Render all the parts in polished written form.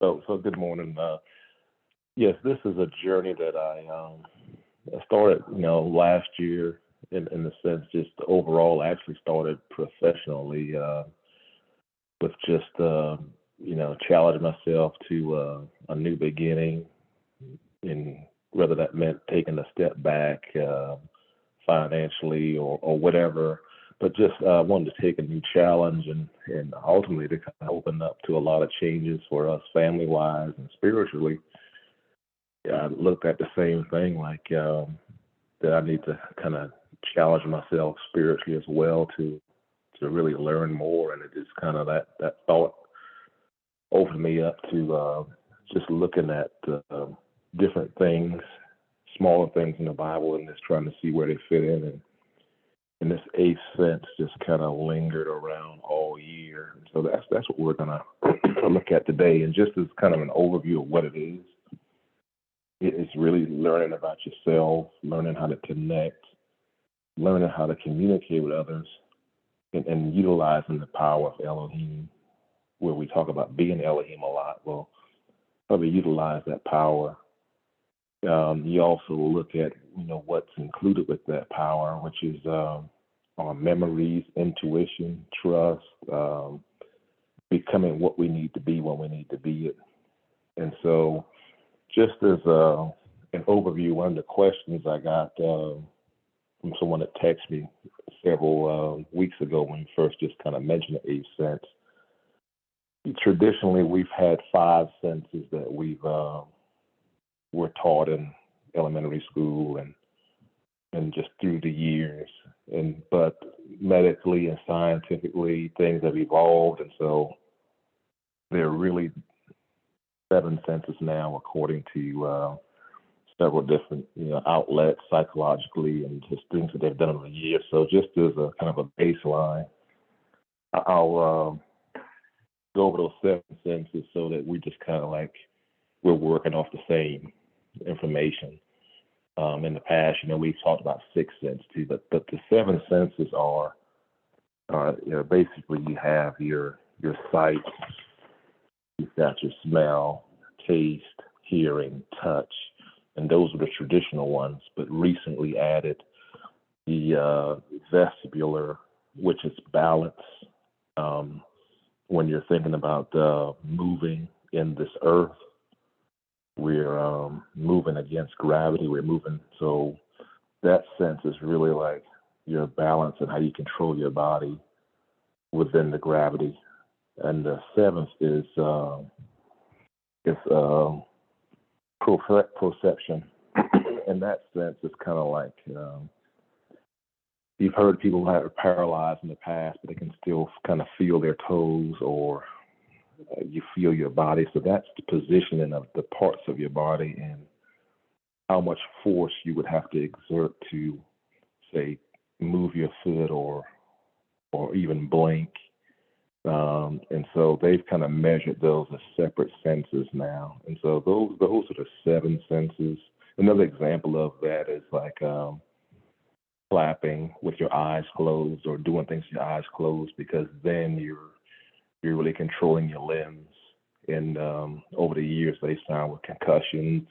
So good morning. Yes, this is a journey that I started, last year in the sense just overall. I actually started professionally with just, challenging myself to a new beginning, and whether that meant taking a step back financially or whatever. But just wanted to take a new challenge and ultimately to kind of open up to a lot of changes for us family wise and spiritually. Yeah, I looked at the same thing like that I need to kind of challenge myself spiritually as well to really learn more. And it just kind of that thought opened me up to just looking at different things, smaller things in the Bible, and just trying to see where they fit in. And this eighth sense just kind of lingered around all year. And so that's what we're gonna look at today. And just as kind of an overview of what it is, it's really learning about yourself, learning how to connect, learning how to communicate with others, and utilizing the power of Elohim, where we talk about being Elohim a lot. Well, probably utilize that power. You also look at what's included with that power, which is our memories, intuition, trust, becoming what we need to be when we need to be it. And so, just as an overview, one of the questions I got from someone that texted me several weeks ago when we first just kind of mentioned the eighth sense. Traditionally, we've had five senses that were taught in elementary school and just through the years. But medically and scientifically, things have evolved, and so there are really seven senses now, according to several different outlets psychologically and just things that they've done over the years. So just as a kind of a baseline, I'll go over those seven senses so that we just kind of like we're working off the same information. In the past, we've talked about six senses too, but the seven senses are basically you have your sight, you've got your smell, taste, hearing, touch, and those are the traditional ones. But recently added the vestibular, which is balance. When you're thinking about moving in this earth, we're moving against gravity. We're moving, so that sense is really like your balance and how you control your body within the gravity. And the seventh is perception. In that sense, it's kind of like you've heard people that are paralyzed in the past, but they can still kind of feel their toes or you feel your body. So that's the positioning of the parts of your body and how much force you would have to exert to, say, move your foot or even blink. And so they've kind of measured those as separate senses now. And so those are the seven senses. Another example of that is like clapping with your eyes closed or doing things with your eyes closed, because then you're really controlling your limbs. And over the years, they found with concussions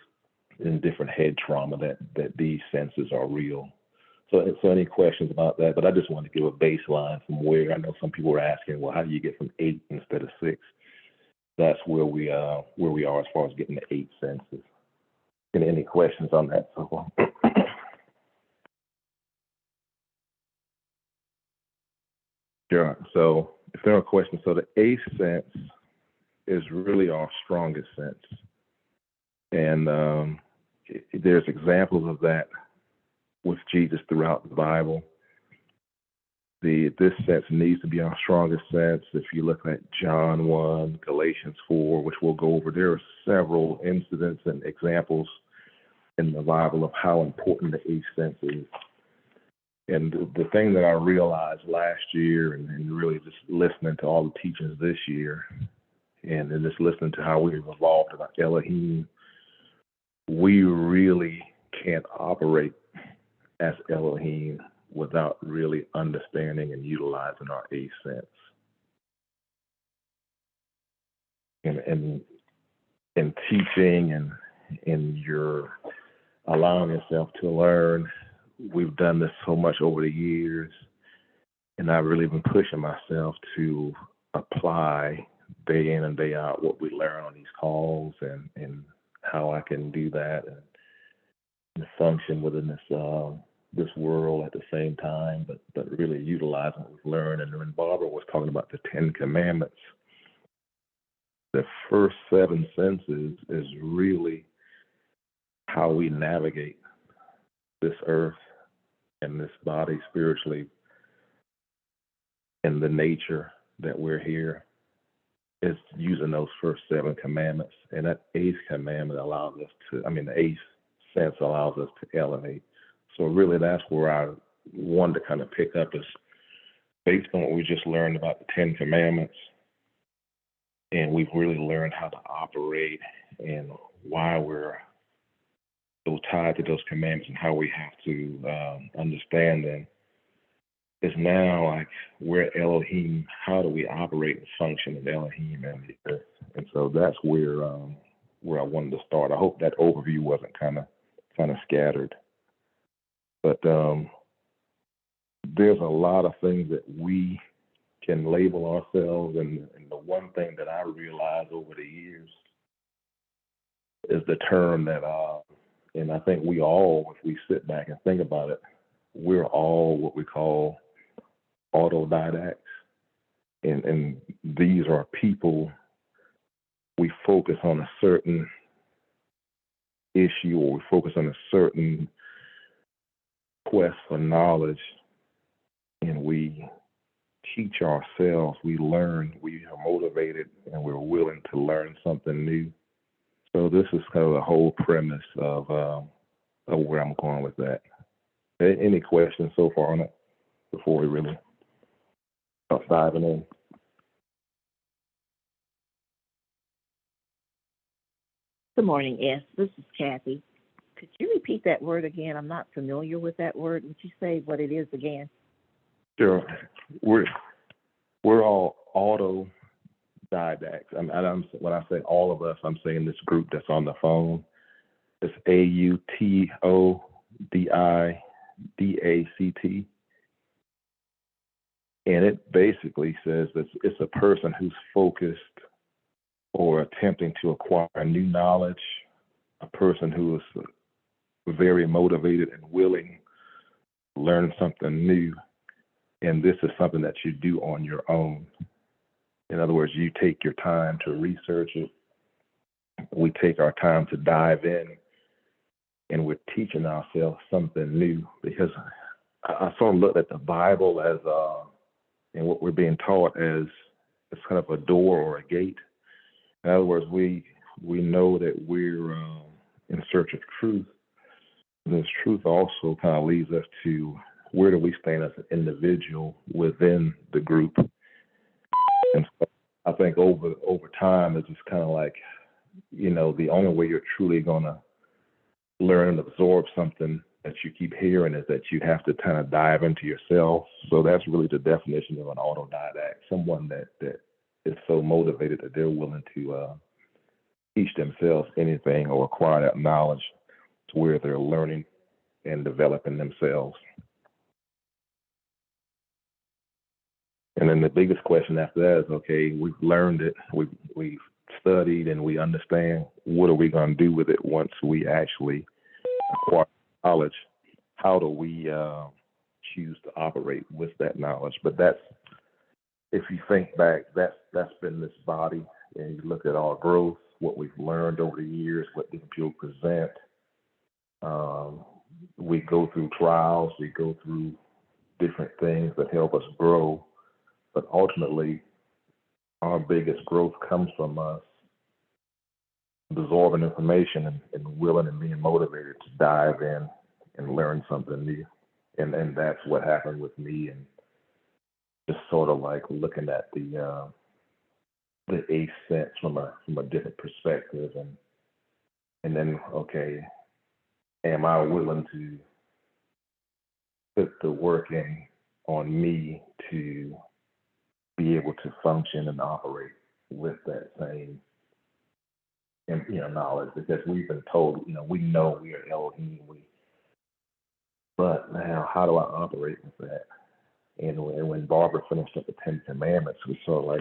and different head trauma that these senses are real. So any questions about that? But I just wanted to give a baseline from where I know some people were asking, well, how do you get from eight instead of six? That's where we are as far as getting the eight senses. Any questions on that so far? Sure. So if there are questions, so the eighth sense is really our strongest sense. And there's examples of that with Jesus throughout the Bible. This sense needs to be our strongest sense. If you look at John 1, Galatians 4, which we'll go over, there are several incidents and examples in the Bible of how important the eighth sense is. And the thing that I realized last year and really just listening to all the teachings this year and then just listening to how we've evolved about Elohim, we really can't operate as Elohim without really understanding and utilizing our eighth sense. And in teaching and in your allowing yourself to learn. We've done this so much over the years, and I've really been pushing myself to apply day in and day out what we learn on these calls, and how I can do that and function within this world at the same time, but really utilizing what we've learned. And when Barbara was talking about the Ten Commandments, the first seven senses is really how we navigate this earth and this body spiritually, and the nature that we're here is using those first seven commandments. And that eighth commandment allows us to, the eighth sense allows us to elevate. So really that's where I wanted to kind of pick up, is based on what we just learned about the Ten Commandments. And we've really learned how to operate and why we're so tied to those commandments and how we have to understand them. Is now like we're Elohim. How do we operate and function as Elohim and the earth? And so that's where I wanted to start. I hope that overview wasn't kind of scattered, but there's a lot of things that we can label ourselves, and the one thing that I realized over the years is the term that, and I think we all, if we sit back and think about it, we're all what we call autodidacts, and these are people, we focus on a certain issue, or we focus on a certain quest for knowledge, and we teach ourselves, we learn, we are motivated, and we're willing to learn something new. So this is kind of the whole premise of where I'm going with that. Any questions so far on it before we really start diving in? Good morning, S. This is Kathy. Could you repeat that word again? I'm not familiar with that word. Would you say what it is again? Sure. We're all autodidacts. When I say all of us, I'm saying this group that's on the phone. It's AUTODIDACT. And it basically says that it's a person who's focused or attempting to acquire new knowledge, a person who is very motivated and willing to learn something new. And this is something that you do on your own. In other words, you take your time to research it. We take our time to dive in, and we're teaching ourselves something new, because I sort of looked at the Bible as, and what we're being taught as, it's kind of a door or a gate. In other words, we know that we're in search of truth. And this truth also kind of leads us to, where do we stand as an individual within the group? And so I think over time, it's just kind of like, the only way you're truly going to learn and absorb something that you keep hearing is that you have to kind of dive into yourself. So that's really the definition of an autodidact, someone that is so motivated that they're willing to teach themselves anything or acquire that knowledge to where they're learning and developing themselves. And then the biggest question after that is, okay, we've learned it, we've studied, and we understand. What are we going to do with it once we actually acquire knowledge? How do we choose to operate with that knowledge? But that's, if you think back, that's been this body, and you look at our growth, what we've learned over the years, what different people present. We go through trials, we go through different things that help us grow. But ultimately, our biggest growth comes from us absorbing information and willing and being motivated to dive in and learn something new. And that's what happened with me, and just sort of like looking at the eighth sense from a different perspective, and then, okay, am I willing to put the work in on me to be able to function and operate with that same and knowledge, because we've been told, we know we are Elohim. But now, how do I operate with that? And when Barbara finished up the Ten Commandments, we saw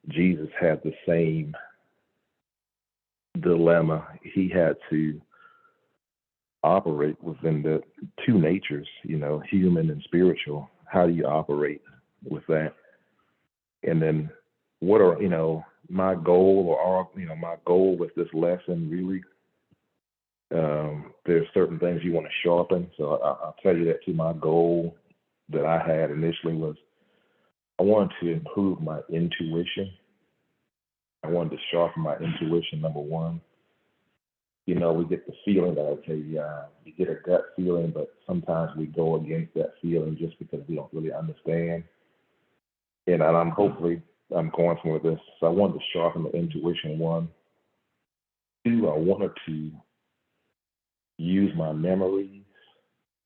Jesus had the same dilemma. He had to operate within the two natures, human and spiritual. How do you operate with that? And then what are, my goal or my goal with this lesson really? There's certain things you want to sharpen. So I'll tell you that too. My goal that I had initially was I wanted to improve my intuition. I wanted to sharpen my intuition, number one. We get the feeling that, okay, you get a gut feeling, but sometimes we go against that feeling just because we don't really understand. And I'm going somewhere with this. So I wanted to sharpen the intuition, one. Two, I wanted to use my memories,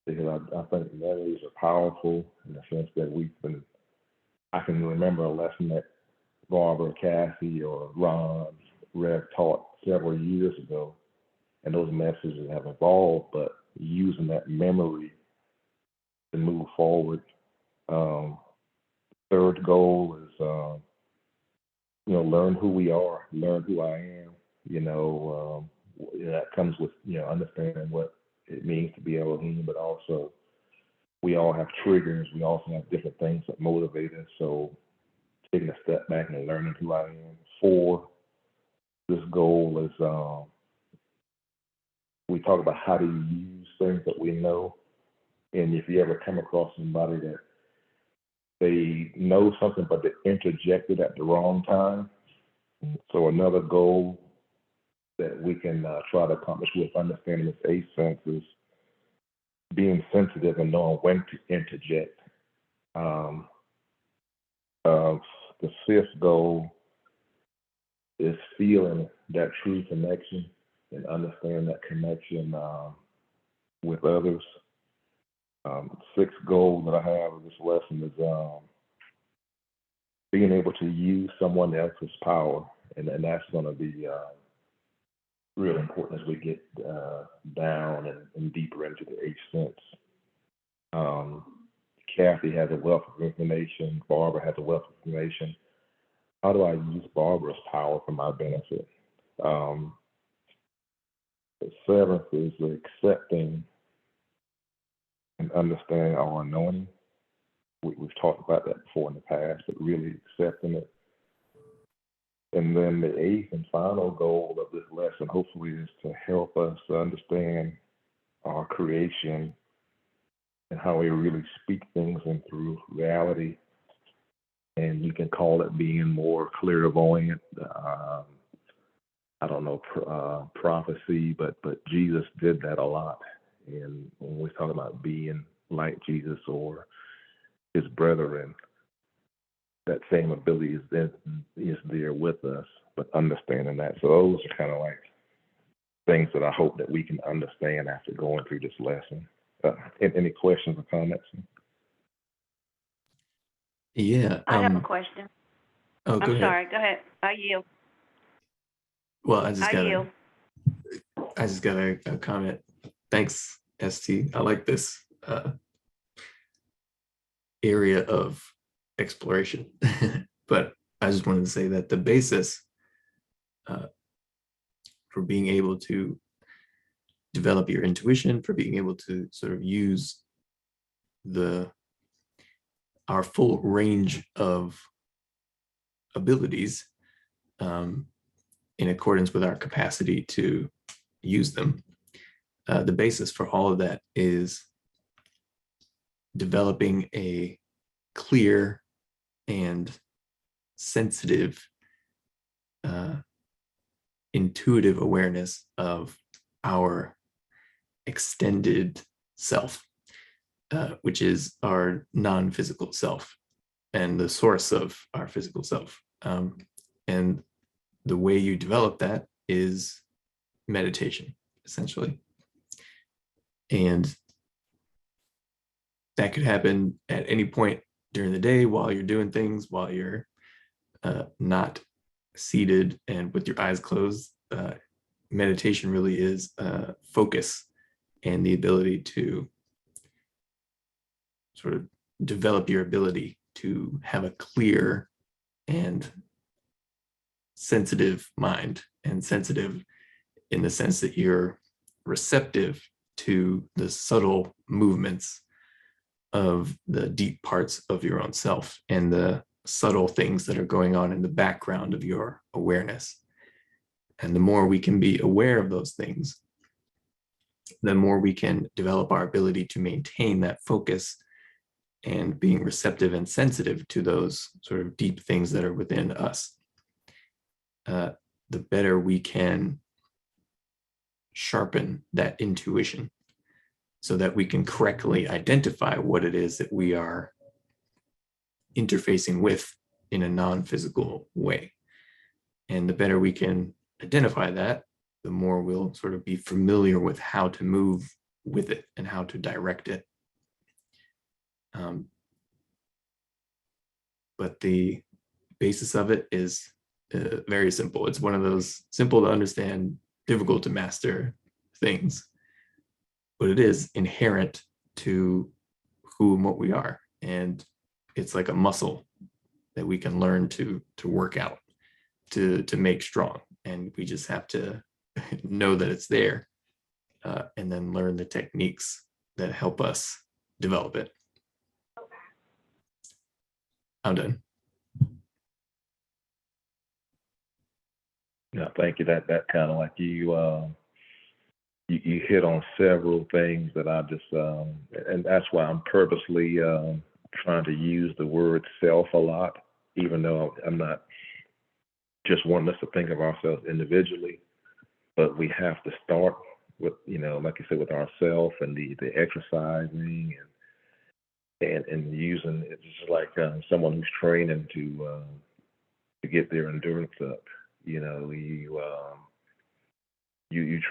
because I think memories are powerful in the sense that I can remember a lesson that Barbara, Kathy, or Ron, Rev taught several years ago, and those messages have evolved, but using that memory to move forward. Third goal is, learn who we are, learn who I am. That comes with, understanding what it means to be Elohim, but also we all have triggers. We also have different things that motivate us. So taking a step back and learning who I am. 4, this goal is, we talk about how do you use things that we know. And if you ever come across somebody that they know something, but they interjected at the wrong time. So another goal that we can try to accomplish with understanding this 8th sense is being sensitive and knowing when to interject. The 5th goal is feeling that true connection and understanding that connection with others. 6th goal that I have in this lesson is being able to use someone else's power, and that's going to be real important as we get down and deeper into the 8th sense. Kathy has a wealth of information. Barbara has a wealth of information. How do I use Barbara's power for my benefit? The 7th is accepting and understanding our anointing. We've talked about that before in the past, but really accepting it. And then the 8th and final goal of this lesson, hopefully, is to help us understand our creation and how we really speak things into reality. And you can call it being more clairvoyant. I don't know, prophecy, but Jesus did that a lot. And when we talk about being like Jesus or his brethren, that same ability is there with us, but understanding that. So those are kind of like things that I hope that we can understand after going through this lesson. Any questions or comments? Yeah. I have a question. Oh, go I'm ahead. sorry. Go ahead. I yield. Well, I yield. just got a comment. Thanks, ST. I like this area of exploration. But I just wanted to say that the basis for being able to develop your intuition, for being able to sort of use our full range of abilities in accordance with our capacity to use them. The basis for all of that is developing a clear and sensitive, intuitive awareness of our extended self, which is our non-physical self and the source of our physical self. And the way you develop that is meditation, essentially. And that could happen at any point during the day while you're doing things, while you're not seated and with your eyes closed. meditation really is focus and the ability to sort of develop your ability to have a clear and sensitive mind, and sensitive in the sense that you're receptive to the subtle movements of the deep parts of your own self and the subtle things that are going on in the background of your awareness. And the more we can be aware of those things, the more we can develop our ability to maintain that focus and being receptive and sensitive to those sort of deep things that are within us. The better we can sharpen that intuition so that we can correctly identify what it is that we are interfacing with in a non-physical way. And the better we can identify that, the more we'll sort of be familiar with how to move with it and how to direct it. But the basis of it is very simple. It's one of those simple to understand, difficult to master things, but it is inherent to who and what we are. And it's like a muscle that we can learn to work out, to make strong. And we just have to know that it's there, and then learn the techniques that help us develop it. I'm done. Yeah, thank you. That kind of like you hit on several things that I just and that's why I'm purposely trying to use the word self a lot, even though I'm not just wanting us to think of ourselves individually, but we have to start with, like you said, with ourself and the exercising and using it's just like someone who's training to get their endurance up. You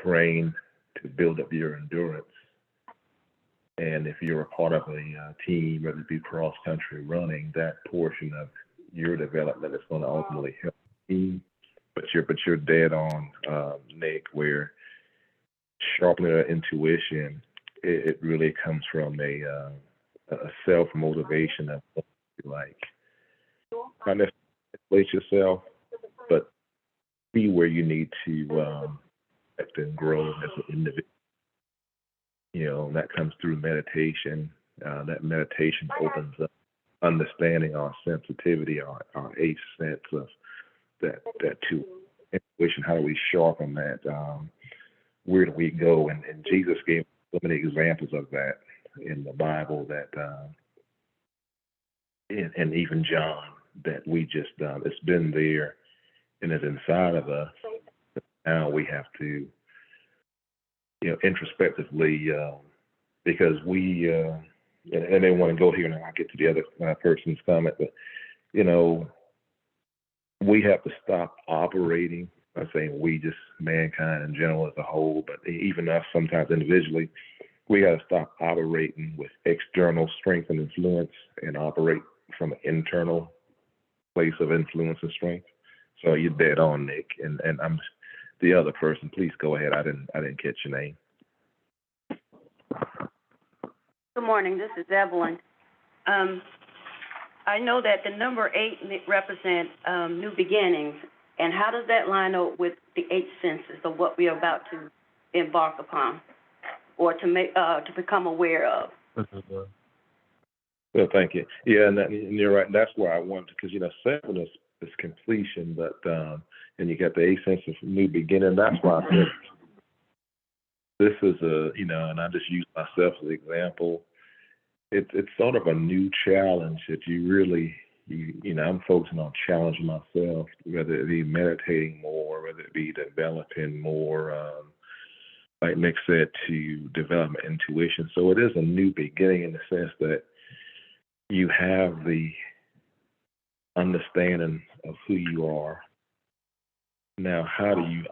train to build up your endurance, and if you're a part of a team, whether it be cross country running, that portion of your development is going to ultimately help the team. But you're dead on, Nick, where sharpening our intuition, it really comes from a self motivation of like not necessarily isolate yourself, but be where you need to act and grow as an individual. That comes through meditation. That meditation opens up understanding our sensitivity, our eighth sense of that to intuition. How do we sharpen that? Where do we go? And Jesus gave so many examples of that in the Bible that, and even John, that we just it's been there and it's inside of us. Now we have to, introspectively, because we, and I didn't want to go here and I'll get to the other person's comment, but, we have to stop operating. I'm saying we, just mankind in general as a whole, but even us sometimes individually, we got to stop operating with external strength and influence and operate from an internal place of influence and strength. So you're dead on, Nick, and I'm the other person. Please go ahead. I didn't catch your name. Good morning. This is Evelyn. I know that the number 8 represents new beginnings, and how does that line up with the 8 senses of what we are about to embark upon, or to become aware of? Well, thank you. Yeah, and you're right. That's where I wanted, because 7 is completion, but and you got the 8 sense of new beginning. That's why I said this is and I just use myself as an example. It's sort of a new challenge that you really, I'm focusing on challenging myself, whether it be meditating more, whether it be developing more, like Nick said, to develop my intuition. So it is a new beginning in the sense that you have the understanding of who you are. Now, how do you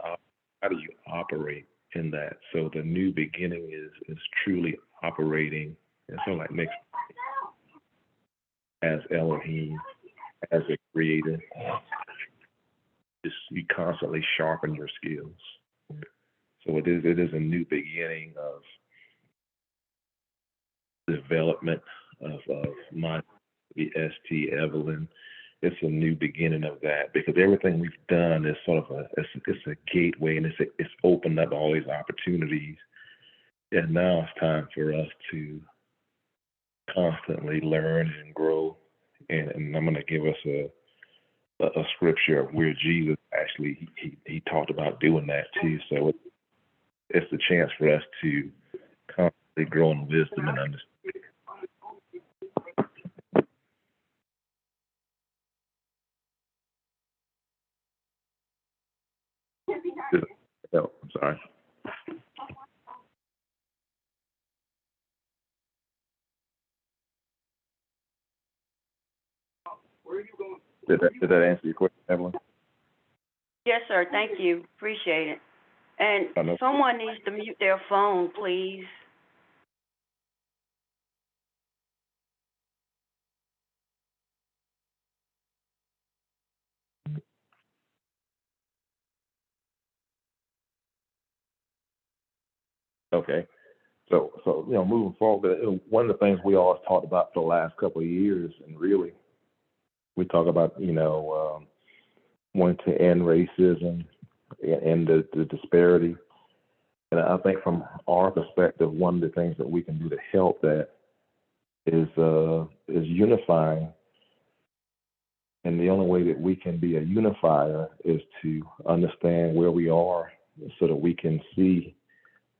operate in that? So the new beginning is truly operating, and so like Nick, as Elohim, as a creator, just you constantly sharpen your skills. So it is a new beginning of development of my ST Evelyn. It's a new beginning of that because everything we've done is sort of it's a gateway, and it's opened up all these opportunities. And now it's time for us to constantly learn and grow. And I'm going to give us a scripture of where Jesus actually he talked about doing that too. So it's a chance for us to constantly grow in wisdom and understanding. Oh, I'm sorry. Did that answer your question, Evelyn? Yes, sir. Thank you. Appreciate it. And someone needs to mute their phone, please. Okay. So moving forward, one of the things we always talked about for the last couple of years, and really, we talk about wanting to end racism and the disparity. And I think from our perspective, one of the things that we can do to help that is unifying. And the only way that we can be a unifier is to understand where we are so that we can see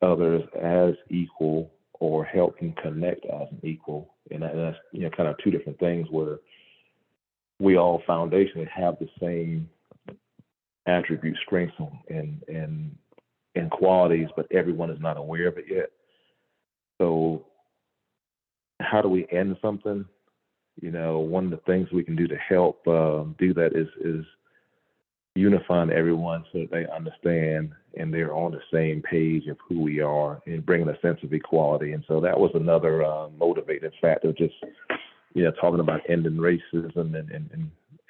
others as equal or help them connect as an equal. And that's kind of two different things where we all foundationally have the same attributes, strengths, and qualities, but everyone is not aware of it yet. So how do we end something? One of the things we can do to help do that is unifying everyone so that they understand and they're on the same page of who we are and bringing a sense of equality. And so that was another motivating factor, just talking about ending racism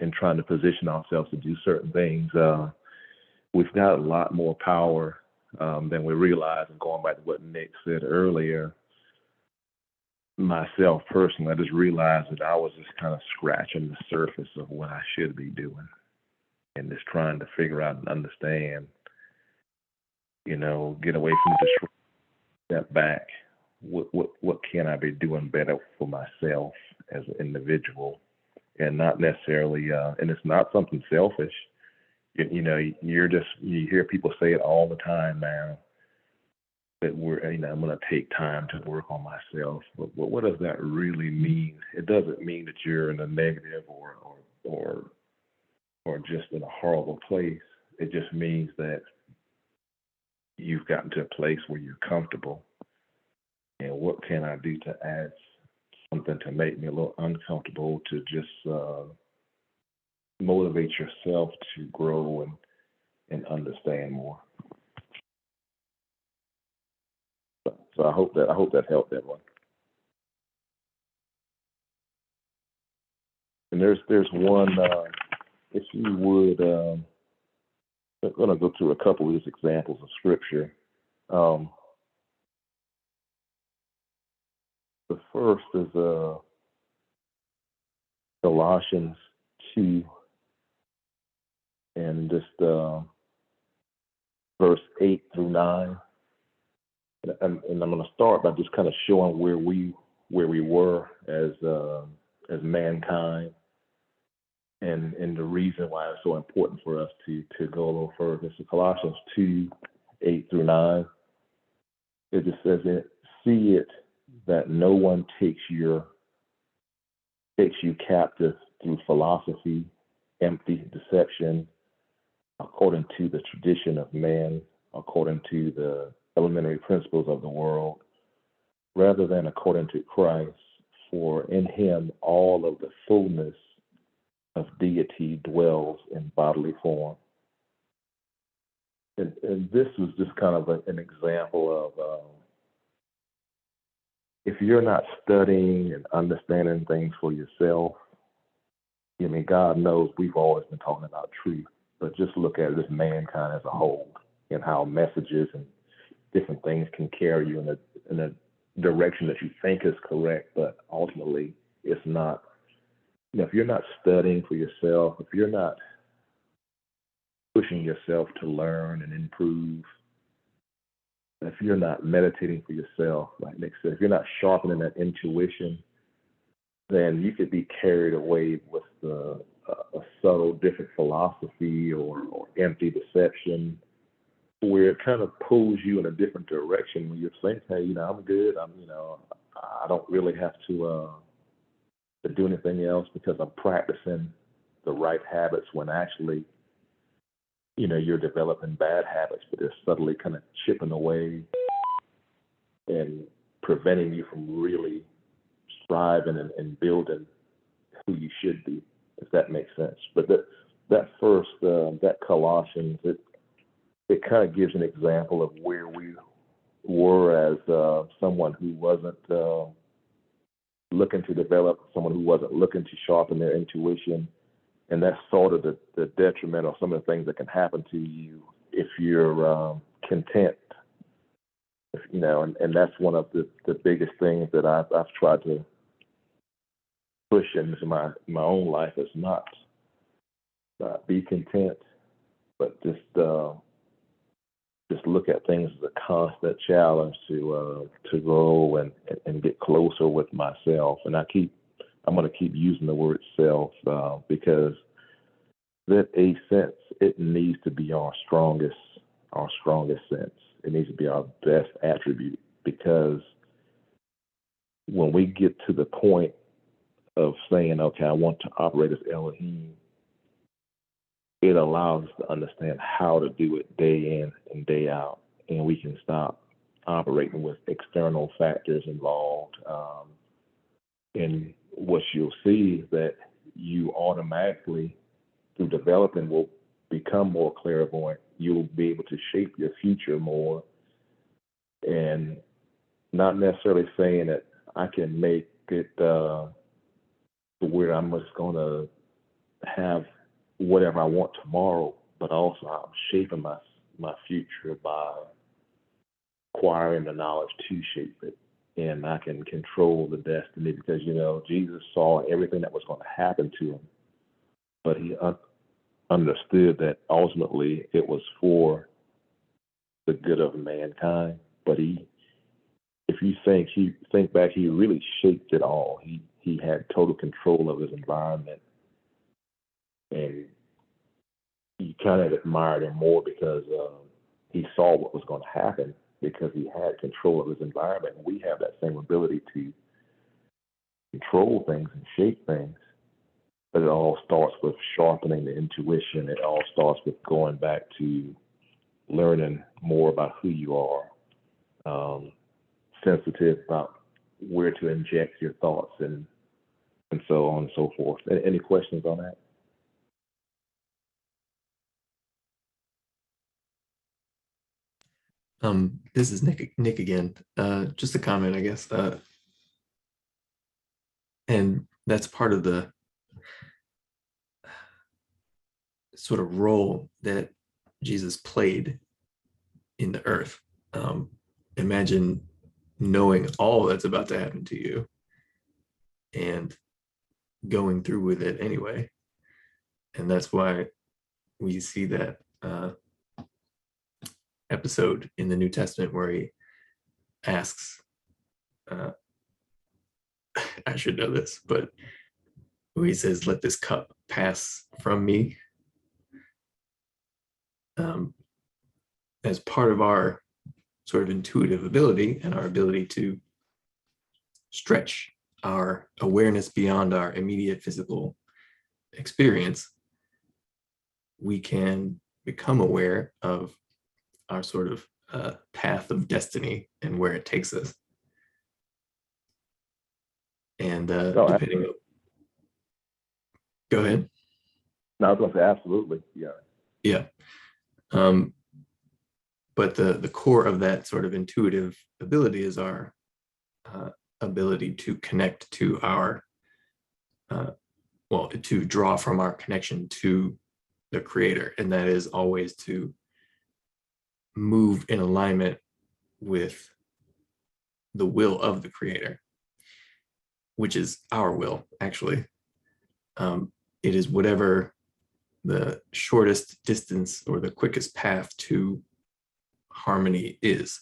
and trying to position ourselves to do certain things. We've got a lot more power than we realize. And going back to what Nick said earlier, myself personally, I just realized that I was just kind of scratching the surface of what I should be doing and just trying to figure out and understand, get away from the step back. What can I be doing better for myself as an individual, and not necessarily, and it's not something selfish. You hear people say it all the time now that I'm going to take time to work on myself. But what does that really mean? It doesn't mean that you're in a negative or just in a horrible place. It just means that you've gotten to a place where you're comfortable. And what can I do to add something to make me a little uncomfortable, to just motivate yourself to grow and understand more. So I hope that helped everyone. And there's one, if you would, I'm going to go through a couple of these examples of scripture. The first is Colossians 2, and just verse 8 through 9. And I'm going to start by just kind of showing where we were as mankind, and the reason why it's so important for us to go a little further. So Colossians 2, 8 through 9. It just says it, see it that no one takes you captive through philosophy, empty deception, according to the tradition of man, according to the elementary principles of the world, rather than according to Christ. For in him all of the fullness of deity dwells in bodily form. And this was just kind of an example of if you're not studying and understanding things for yourself, God knows we've always been talking about truth. but just look at it as mankind as a whole, and how messages and different things can carry you in a direction that you think is correct, but ultimately it's not. If you're not studying for yourself, if you're not pushing yourself to learn and improve, if you're not meditating for yourself, like Nick said, if you're not sharpening that intuition, then you could be carried away with a subtle different philosophy or empty deception, where it kind of pulls you in a different direction when you're saying, hey, I'm good. I don't really have to do anything else because I'm practicing the right habits, when actually, you're developing bad habits, but they're subtly kind of chipping away and preventing you from really striving and building who you should be, if that makes sense. But that first, that Colossians, it kind of gives an example of where we were as someone who wasn't looking to develop, someone who wasn't looking to sharpen their intuition. And that's sort of the detriment of some of the things that can happen to you if you're content. And that's one of the biggest things that I've tried to push into my own life, is not be content, but just look at things as a constant challenge to grow and get closer with myself. And I'm going to keep using the word self because that eighth sense, it needs to be our strongest sense. It needs to be our best attribute, because when we get to the point of saying, okay, I want to operate as Elohim, it allows us to understand how to do it day in and day out. And we can stop operating with external factors involved. And what you'll see is that you automatically, through developing, will become more clairvoyant. You'll be able to shape your future more, and not necessarily saying that I can make it to where I'm just going to have whatever I want tomorrow, but also I'm shaping my future by acquiring the knowledge to shape it. And I can control the destiny, because, Jesus saw everything that was going to happen to him, but he understood that ultimately it was for the good of mankind. But if you think back, he really shaped it all. He had total control of his environment, and you kind of admired him more because he saw what was going to happen, because he had control of his environment. And we have that same ability to control things and shape things. But it all starts with sharpening the intuition. It all starts with going back to learning more about who you are, sensitive about where to inject your thoughts, and so on and so forth. Any questions on that? This is Nick again. Just a comment, I guess. And that's part of the sort of role that Jesus played in the earth. Imagine knowing all that's about to happen to you and going through with it anyway. And that's why we see that episode in the New Testament where he asks, I should know this, but where he says, let this cup pass from me. As part of our sort of intuitive ability and our ability to stretch our awareness beyond our immediate physical experience, we can become aware of our sort of path of destiny and where it takes us. And depending on... Go ahead. No, I was going to say absolutely. Yeah. Yeah. But the core of that sort of intuitive ability is our ability to connect to our, to draw from our connection to the creator, and that is always to move in alignment with the will of the creator, which is our will, actually. It is whatever the shortest distance or the quickest path to harmony is.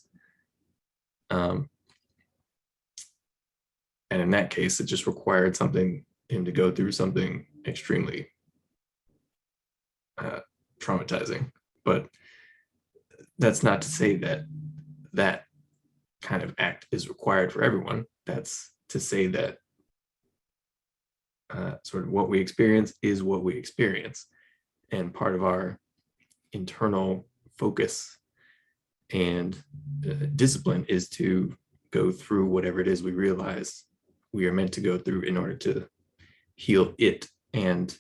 And in that case, it just required him to go through something extremely traumatizing. But that's not to say that that kind of act is required for everyone. That's to say that sort of what we experience is what we experience. And part of our internal focus and discipline is to go through whatever it is we realize we are meant to go through in order to heal it and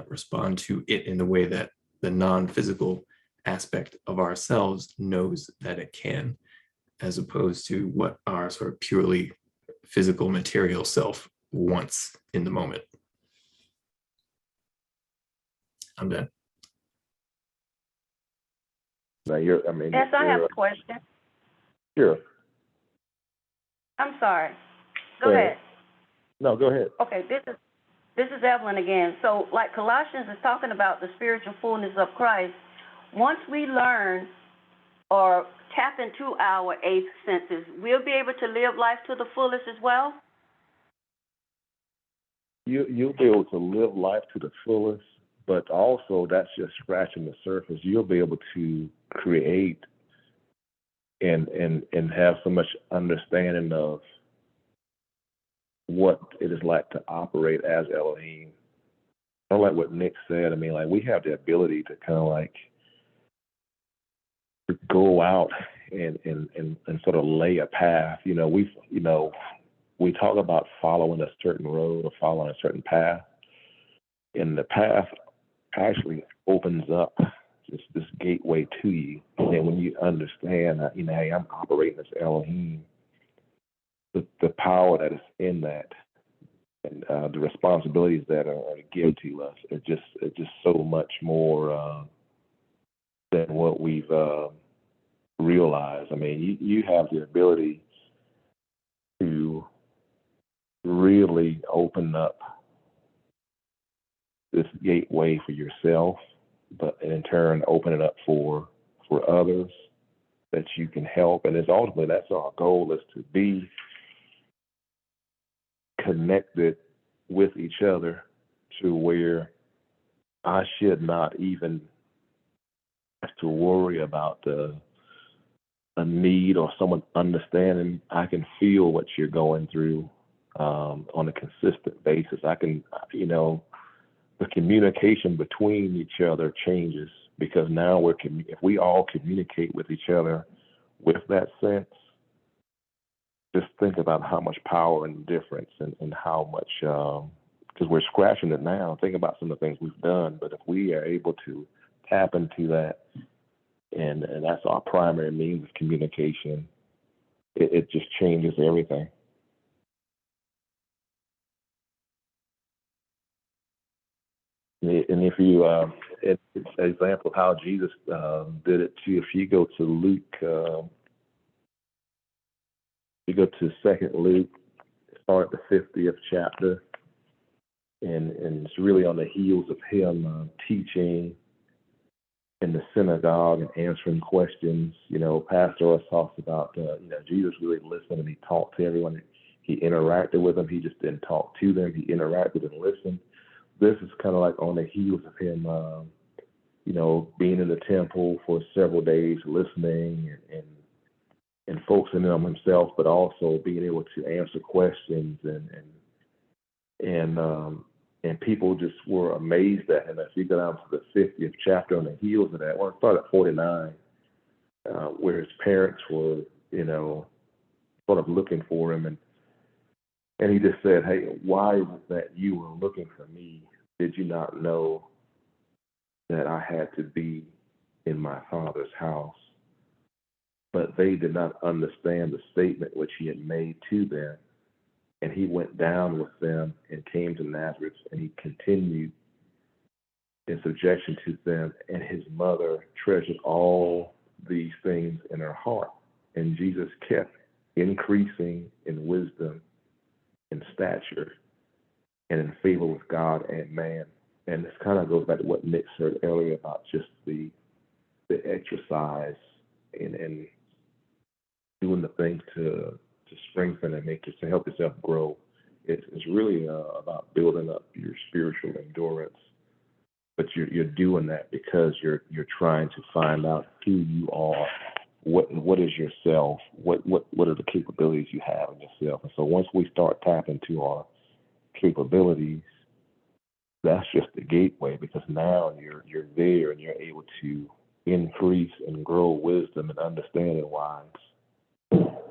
respond to it in the way that the non-physical aspect of ourselves knows that it can, as opposed to what our sort of purely physical material self wants in the moment. I'm done. Now Yes, I have a question. Sure. I'm sorry. Go ahead. No, go ahead. Okay, this is Evelyn again. So, like Colossians is talking about the spiritual fullness of Christ. Once we learn or tap into our eighth senses, we'll be able to live life to the fullest as well? You'll be able to live life to the fullest, but also that's just scratching the surface. You'll be able to create and have so much understanding of what it is like to operate as Elohim. I like what Nick said. I mean, like, we have the ability to kind of like go out and sort of lay a path. We talk about following a certain road or following a certain path, and the path actually opens up this gateway to you. And then when you understand that, hey, I'm operating as Elohim, the power that is in that, and the responsibilities that are given to us, it's just so much more than what we've realized. I mean, you have the ability to really open up this gateway for yourself, but in turn open it up for others that you can help. And ultimately that's our goal, is to be connected with each other to where I should not even have to worry about a need or someone understanding. I can feel what you're going through on a consistent basis. I can, the communication between each other changes, because now if we all communicate with each other with that sense, just think about how much power and difference and how much, because we're scratching it now. Think about some of the things we've done, but if we are able to tap into that, and that's our primary means of communication, it just changes everything. And if you, it's an example of how Jesus did it too. If you go to Luke, you go to 2nd Luke, start at the 50th chapter, and it's really on the heels of him teaching in the synagogue and answering questions. Pastor us talks about, Jesus really listened and he talked to everyone. He interacted with them. He just didn't talk to them. He interacted and listened. This is kind of like on the heels of him, being in the temple for several days, listening and focusing on himself, but also being able to answer questions and people just were amazed at him. If you go down to the 50th chapter, on the heels of that, well, it started at 49, where his parents were, sort of looking for him, and he just said, "Hey, why is it that you were looking for me? Did you not know that I had to be in my Father's house?" But they did not understand the statement which he had made to them. And he went down with them and came to Nazareth, and he continued in subjection to them, and his mother treasured all these things in her heart. And Jesus kept increasing in wisdom and stature and in favor with God and man. And this kind of goes back to what Nick said earlier about just the exercise and doing the things to strengthen and to help yourself grow. It's really about building up your spiritual endurance, but you're doing that because you're trying to find out who you are, what is yourself, what are the capabilities you have in yourself. And so once we start tapping to our capabilities, that's just the gateway, because now you're there and you're able to increase and grow wisdom and understanding wise.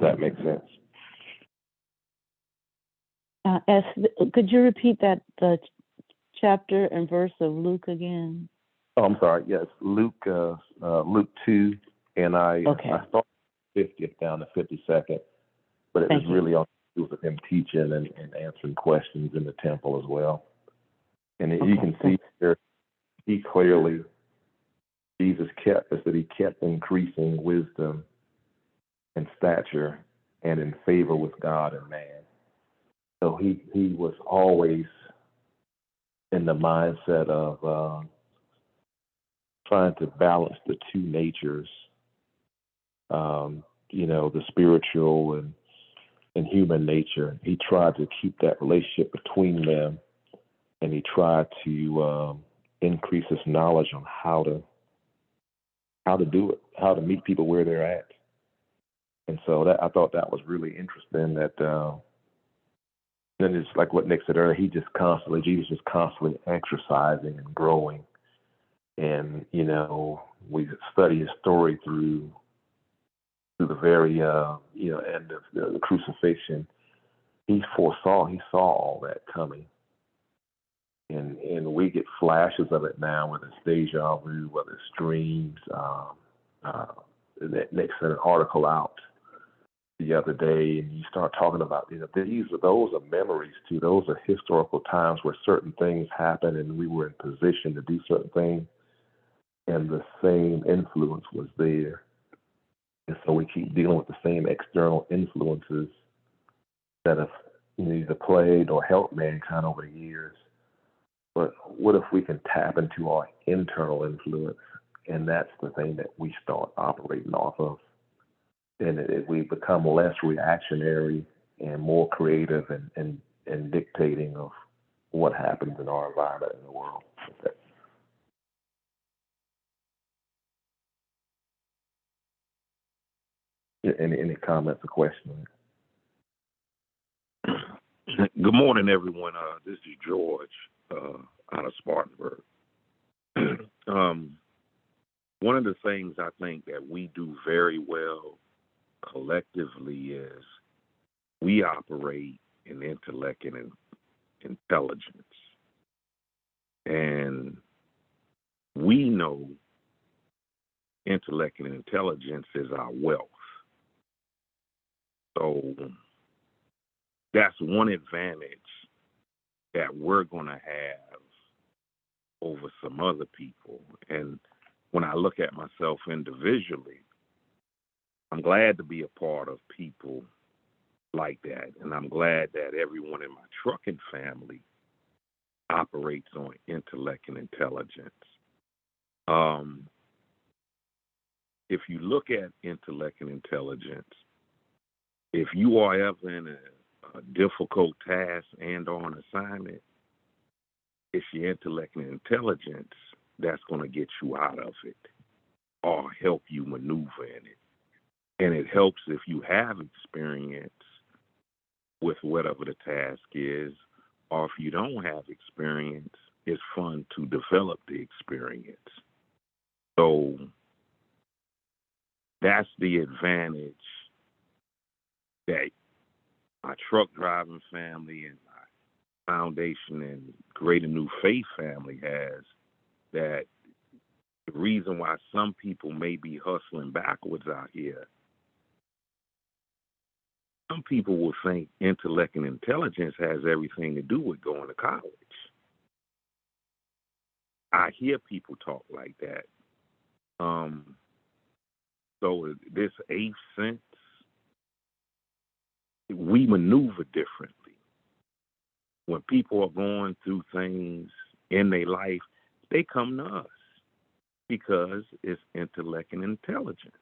That makes sense. Could you repeat the chapter and verse of Luke again? Oh, I'm sorry. Yes, Luke 2, and I started 50th down to 52nd, but it was really on with him teaching and answering questions in the temple as well. And you can see here, Jesus kept increasing wisdom and stature and in favor with God and man. So he was always in the mindset of trying to balance the two natures, the spiritual and human nature. He tried to keep that relationship between them, and he tried to increase his knowledge on how to do it, how to meet people where they're at. And so I thought that was really interesting. That then it's like what Nick said earlier. Jesus was constantly exercising and growing. And we study his story through the very end of the crucifixion. He saw all that coming. And we get flashes of it now, whether it's deja vu, whether it's dreams. Nick sent an article out the other day, and you start talking about, those are memories too. Those are historical times where certain things happened, and we were in position to do certain things, and the same influence was there. And so we keep dealing with the same external influences that have either plagued or helped mankind over the years. But what if we can tap into our internal influence, and that's the thing that we start operating off of, and we become less reactionary and more creative and dictating of what happens in our environment in the world. Okay. Any comments or questions? Good morning, everyone. This is George out of Spartanburg. One of the things I think that we do very well collectively is we operate in intellect and intelligence. And we know intellect and intelligence is our wealth. So that's one advantage that we're going to have over some other people. And when I look at myself individually, I'm glad to be a part of people like that. And I'm glad that everyone in my trucking family operates on intellect and intelligence. If you look at intellect and intelligence, if you are ever in a difficult task and on assignment, it's your intellect and intelligence that's going to get you out of it or help you maneuver in it. And it helps if you have experience with whatever the task is, or if you don't have experience, it's fun to develop the experience. So that's the advantage that my truck driving family and my foundation and Greater New Faith family has, that the reason why some people may be hustling backwards out here, some people will think intellect and intelligence has everything to do with going to college. I hear people talk like that. So this eighth sense, we maneuver differently. When people are going through things in their life, they come to us because it's intellect and intelligence.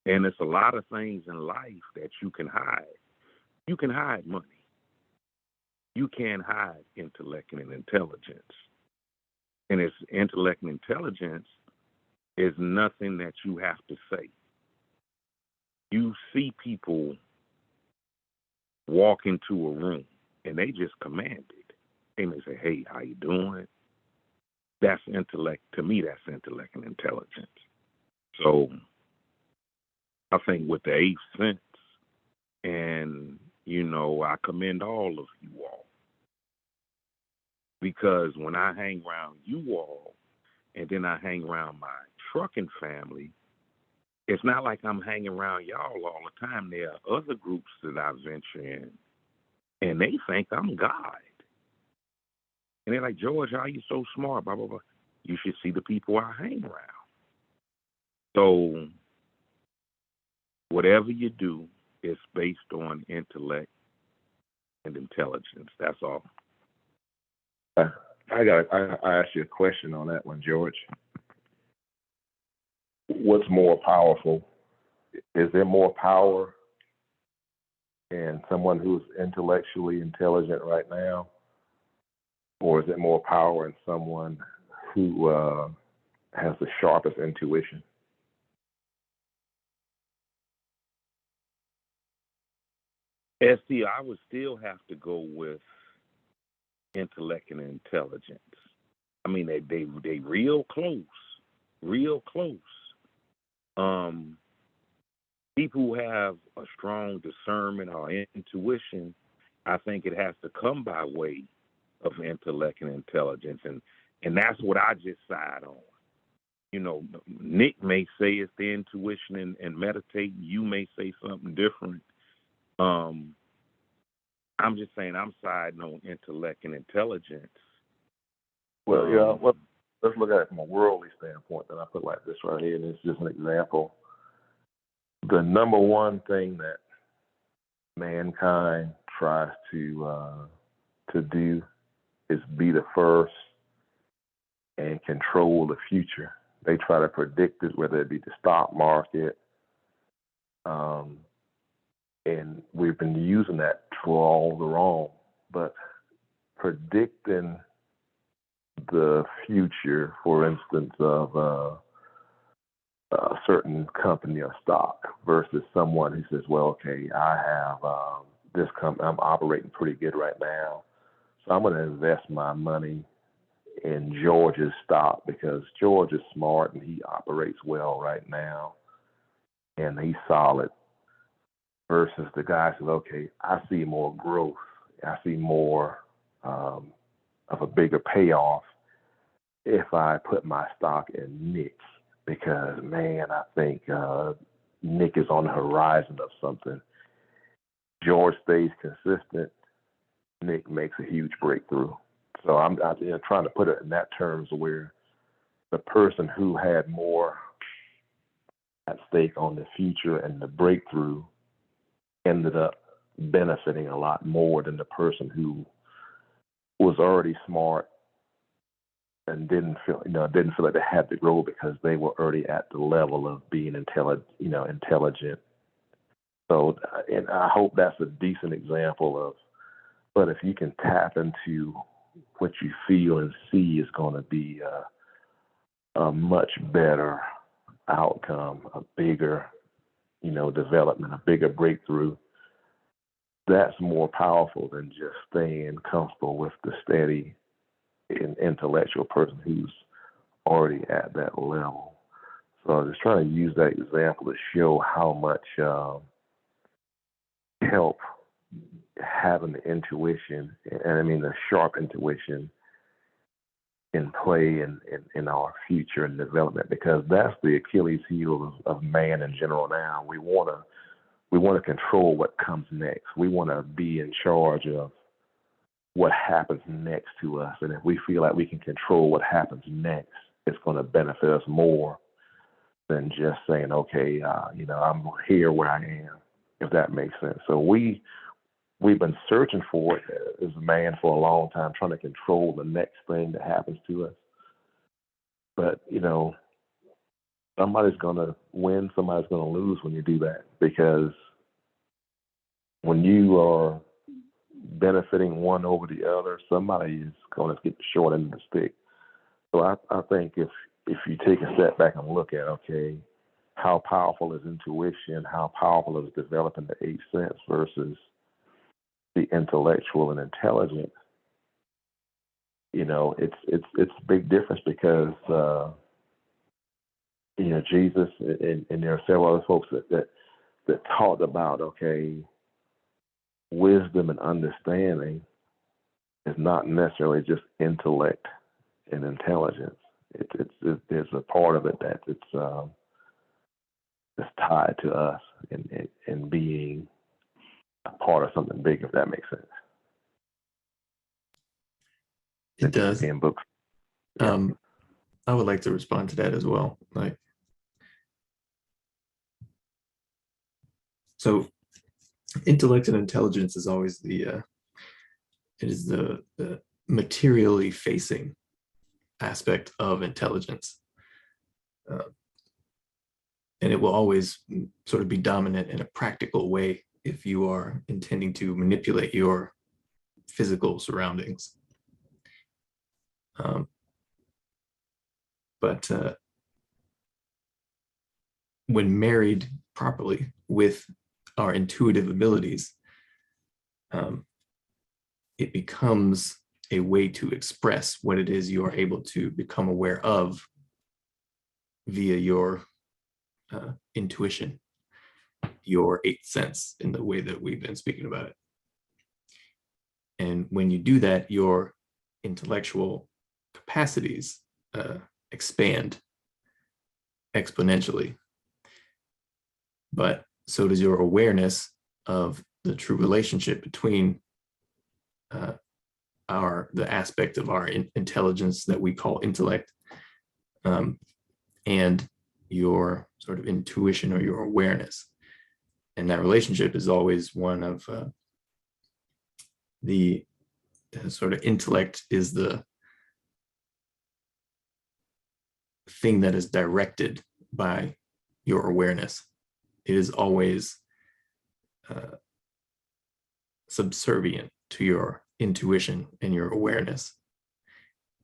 And it's a lot of things in life that you can hide. You can hide money. You can't hide intellect and intelligence. And it's intellect and intelligence is nothing that you have to say. You see people walk into a room and they just command it. They may say, hey, how you doing? That's intellect. To me, that's intellect and intelligence. So I think with the eighth sense, and, I commend all of you all. Because when I hang around you all, and then I hang around my trucking family, it's not like I'm hanging around y'all all the time. There are other groups that I venture in, and they think I'm God. And they're like, George, how are you so smart? Blah, blah, blah. You should see the people I hang around. So whatever you do is based on intellect and intelligence. That's all. I asked you a question on that one, George. What's more powerful? Is there more power in someone who's intellectually intelligent right now? Or is it more power in someone who has the sharpest intuition? SC, I would still have to go with intellect and intelligence. I mean, they real close. People who have a strong discernment or intuition, I think it has to come by way of intellect and intelligence, and that's what I just side on. Nick may say it's the intuition and meditate. You may say something different. I'm just saying I'm siding on intellect and intelligence. Well, let's look at it from a worldly standpoint. Then I put it like this right here, and it's just an example. The number one thing that mankind tries to do is be the first and control the future. They try to predict it, whether it be the stock market, and we've been using that for all the wrong. But predicting the future, for instance, of a certain company or stock versus someone who says, well, okay, I have this company, I'm operating pretty good right now, so I'm going to invest my money in George's stock because George is smart and he operates well right now and he's solid, versus the guy says, okay, I see more growth. I see more of a bigger payoff if I put my stock in Nick because, man, I think Nick is on the horizon of something. George stays consistent. Nick makes a huge breakthrough. So I'm trying to put it in that terms where the person who had more at stake on the future and the breakthrough ended up benefiting a lot more than the person who was already smart and didn't feel like they had to grow because they were already at the level of being intelligent. So, and I hope that's a decent example of. But if you can tap into what you feel and see, is going to be a much better outcome, a bigger, development, a bigger breakthrough. That's more powerful than just staying comfortable with the steady intellectual person who's already at that level. So I was just trying to use that example to show how much help having the intuition, and I mean the sharp intuition, in play in our future and development, because that's the Achilles heel of man in general now. We want to control what comes next. We want to be in charge of what happens next to us. And if we feel like we can control what happens next, it's going to benefit us more than just saying, okay, I'm here where I am, if that makes sense. So we've been searching for it as a man for a long time, trying to control the next thing that happens to us. But, somebody's going to win, somebody's going to lose when you do that, because when you are benefiting one over the other, somebody is going to get the short end of the stick. So I think if you take a step back and look at, okay, how powerful is intuition, how powerful is developing the eighth sense versus the intellectual and intelligent, it's a big difference, because Jesus and there are several other folks that talked about, okay, wisdom and understanding is not necessarily just intellect and intelligence. There's a part of it that it's tied to us and being a part of something big, if that makes sense. It does. In books. I would like to respond to that as well. So intellect and intelligence is always the materially facing aspect of intelligence. And it will always sort of be dominant in a practical way if you are intending to manipulate your physical surroundings. But when married properly with our intuitive abilities, it becomes a way to express what it is you are able to become aware of via your intuition, your eighth sense, in the way that we've been speaking about it. And when you do that, your intellectual capacities expand exponentially. But so does your awareness of the true relationship between the aspect of our intelligence that we call intellect, and your sort of intuition or your awareness. And that relationship is always one of the sort of intellect is the thing that is directed by your awareness. It is always subservient to your intuition and your awareness.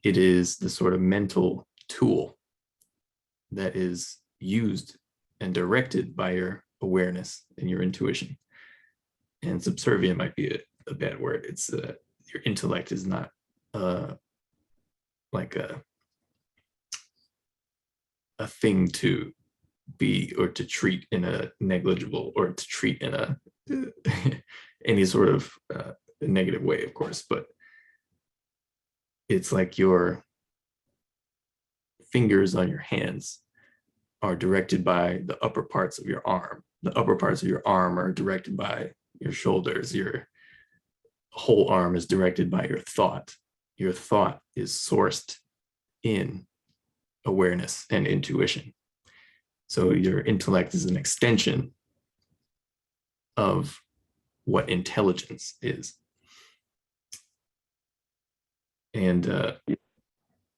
It is the sort of mental tool that is used and directed by your awareness and your intuition. And subservient might be a bad word. It's your intellect is not like a thing to be or to treat in a negligible or to treat in a any sort of negative way, of course, but it's like your fingers on your hands are directed by the upper parts of your arm. The upper parts of your arm are directed by your shoulders. Your whole arm is directed by your thought. Your thought is sourced in awareness and intuition. So your intellect is an extension of what intelligence is. And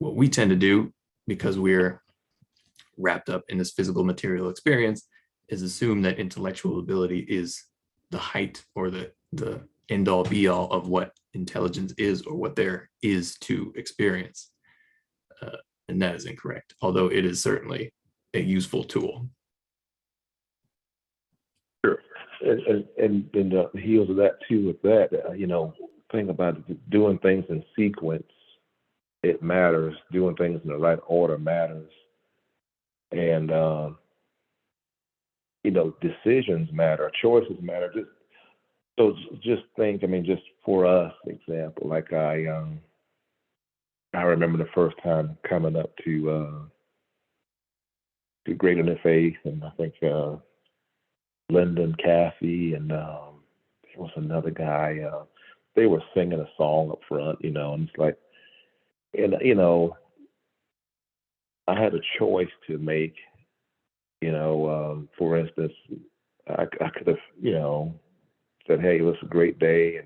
what we tend to do, because we're wrapped up in this physical material experience, is assume that intellectual ability is the height or the end all be all of what intelligence is or what there is to experience. And that is incorrect, although it is certainly a useful tool. Sure. And the heels of that too, with that, thing about doing things in sequence, it matters. Doing things in the right order matters. And, decisions matter, choices matter. Just think, just for us, example, like I remember the first time coming up to Greater Than Faith, and I think Linda and Kathy, and there was another guy, they were singing a song up front, and it's like, and I had a choice to make. For instance, I could have, said, "Hey, it was a great day,"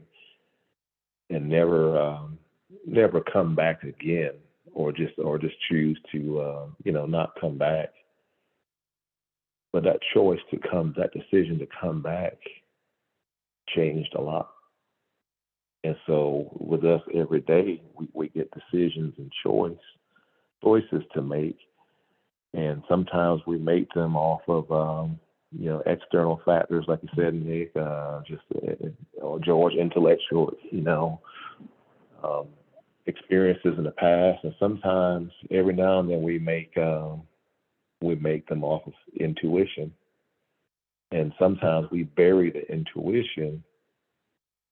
and never come back again, or just choose to, not come back. But that that decision to come back, changed a lot. And so with us every day, we get decisions and choices to make. And sometimes we make them off of, external factors, like you said, Nick, or George, intellectual, experiences in the past. And sometimes every now and then we make them off of intuition. And sometimes we bury the intuition.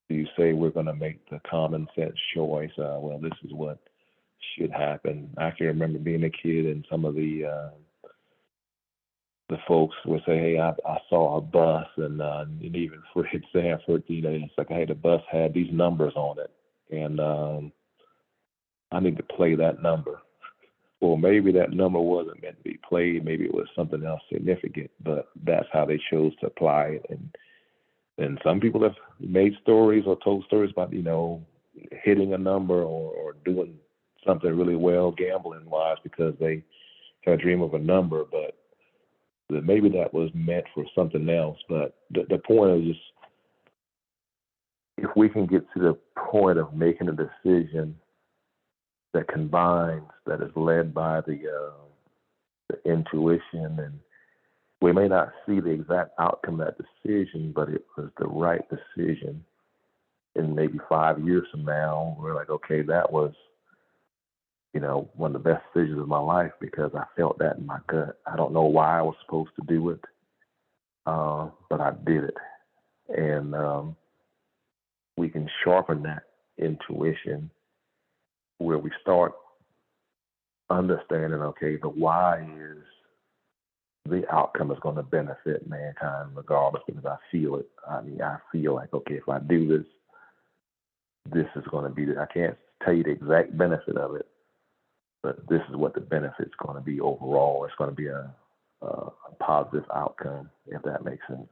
You say we're going to make the common sense choice. Well, this is what should happen. I can remember being a kid, and some of the folks would say, "Hey, I saw a bus," and even for Sanford, it's like, "Hey, the bus had these numbers on it, and I need to play that number." Well, maybe that number wasn't meant to be played. Maybe it was something else significant, but that's how they chose to apply it. And some people have made stories or told stories about, hitting a number or doing something really well gambling wise because they had a dream of a number, but maybe that was meant for something else. But the point is just, if we can get to the point of making a decision that combines, that is led by the intuition, and we may not see the exact outcome of that decision, but it was the right decision. And maybe 5 years from now, we're like, okay, that was, one of the best decisions of my life because I felt that in my gut. I don't know why I was supposed to do it, but I did it. And we can sharpen that intuition where we start understanding, okay, the why is the outcome is going to benefit mankind regardless, because I feel it. I feel like, okay, if I do this, this is going to be, I can't tell you the exact benefit of it, but this is what the benefit's going to be overall. It's going to be a positive outcome, if that makes sense.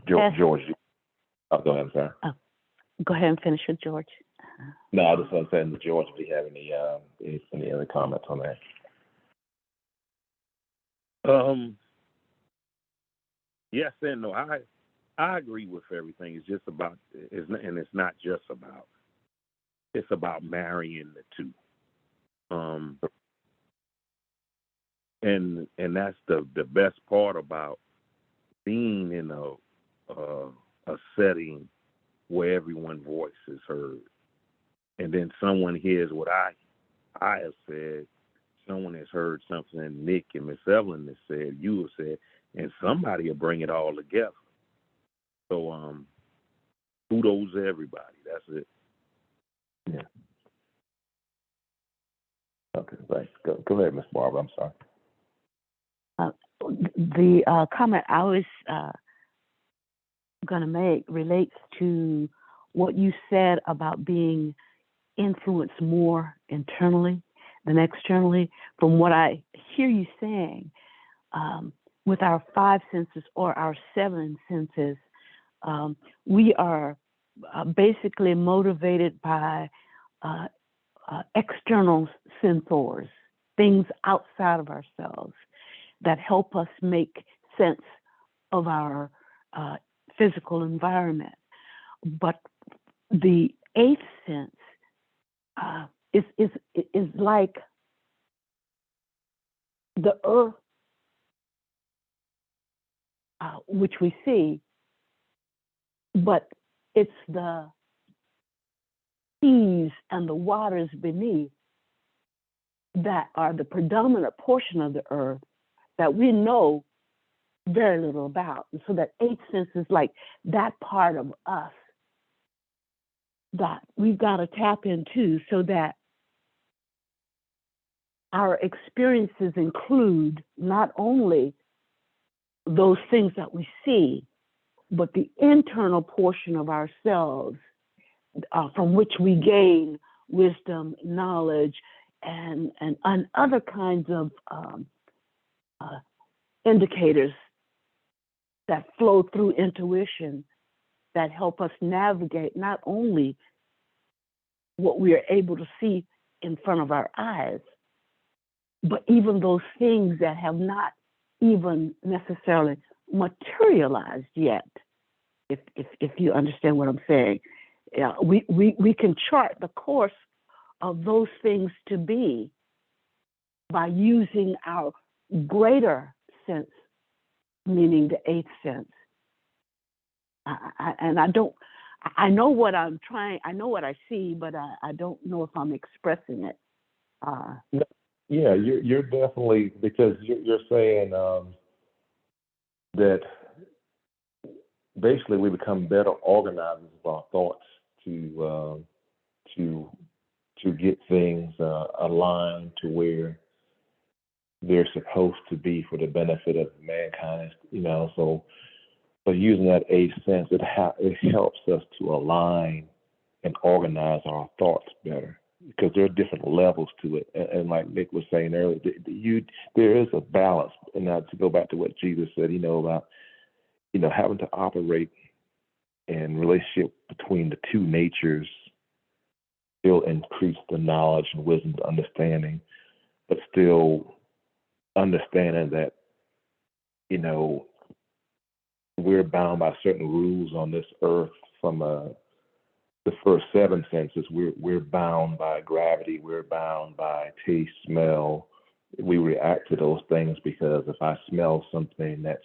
George, go ahead, I'm sorry. Go ahead and finish with George. No, I just want to say, George, if you have any other comments on that. Yes and no. I agree with everything. It's just about, and it's not just about. It's about marrying the two. And that's the best part about being in a setting where everyone's voice is heard, and then someone hears what I have said. Someone has heard something Nick and Miss Evelyn has said, you have said, and somebody will bring it all together. So, kudos to everybody. That's it. Yeah. Okay, thanks. Go ahead, Miss Barbara. I'm sorry. The comment I was going to make relates to what you said about being influenced more internally than externally. From what I hear you saying, with our 5 senses or our 7 senses, we are basically motivated by external sensors, things outside of ourselves that help us make sense of our physical environment. But the 8th sense is like the earth, which we see, but it's the seas and the waters beneath that are the predominant portion of the earth that we know very little about. And so that 8th sense is like that part of us that we've got to tap into, so that our experiences include not only those things that we see, but the internal portion of ourselves from which we gain wisdom, knowledge, and other kinds of indicators that flow through intuition that help us navigate not only what we are able to see in front of our eyes, but even those things that have not even necessarily materialized yet, if you understand what I'm saying. We can chart the course of those things to be by using our greater sense, meaning the eighth sense. I know what I'm trying, I know what I see, but I don't know if I'm expressing it. Yeah, you're definitely, because you're saying that basically we become better organizers of our thoughts to get things aligned to where they're supposed to be for the benefit of mankind. So using that eighth sense, it helps us to align and organize our thoughts better, because there are different levels to it. And like Nick was saying earlier, there is a balance. And now to go back to what Jesus said, about having to operate in relationship between the two natures, still increase the knowledge and wisdom, the understanding, but still understanding that, we're bound by certain rules on this earth from the first seven senses. We're bound by gravity. We're bound by taste, smell. We react to those things because if I smell something that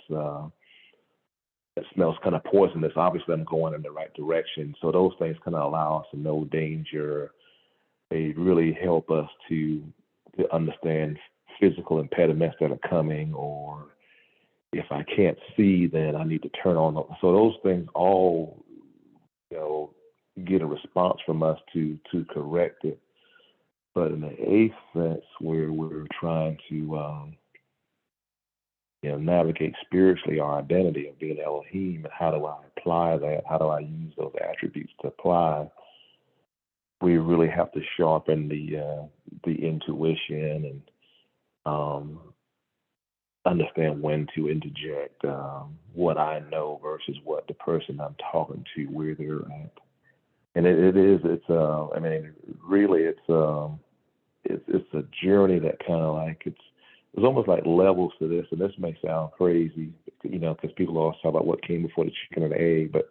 smells kind of poisonous, obviously I'm going in the right direction. So those things kind of allow us to know danger. They really help us to understand physical impediments that are coming, or if I can't see, then I need to turn on. So those things all, get a response from us to correct it. But in the eighth sense, where we're trying to navigate spiritually our identity of being Elohim, and how do I apply that? How do I use those attributes to apply? We really have to sharpen the intuition and understand when to interject what I know versus what the person I'm talking to, where they're at. And it's a journey that kind of like, it's almost like levels to this. And this may sound crazy, because people always talk about what came before the chicken and the egg, but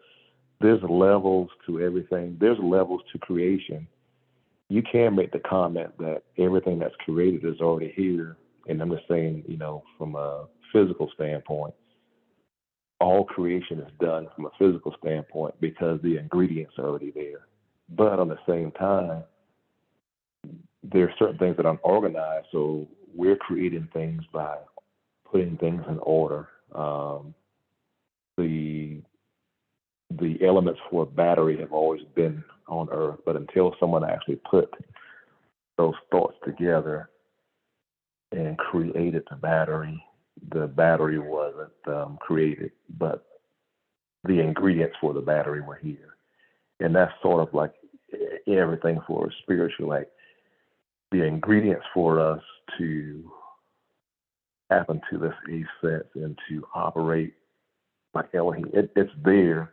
there's levels to everything. There's levels to creation. You can make the comment that everything that's created is already here. And I'm just saying, from a physical standpoint, all creation is done from a physical standpoint because the ingredients are already there. But on the same time, there are certain things that are unorganized, so we're creating things by putting things in order. The elements for a battery have always been on Earth, but until someone actually put those thoughts together and created the battery wasn't created, but the ingredients for the battery were here. And that's sort of like everything for spiritual, like the ingredients for us to happen to this eighth sense and to operate like Elohim. It's there,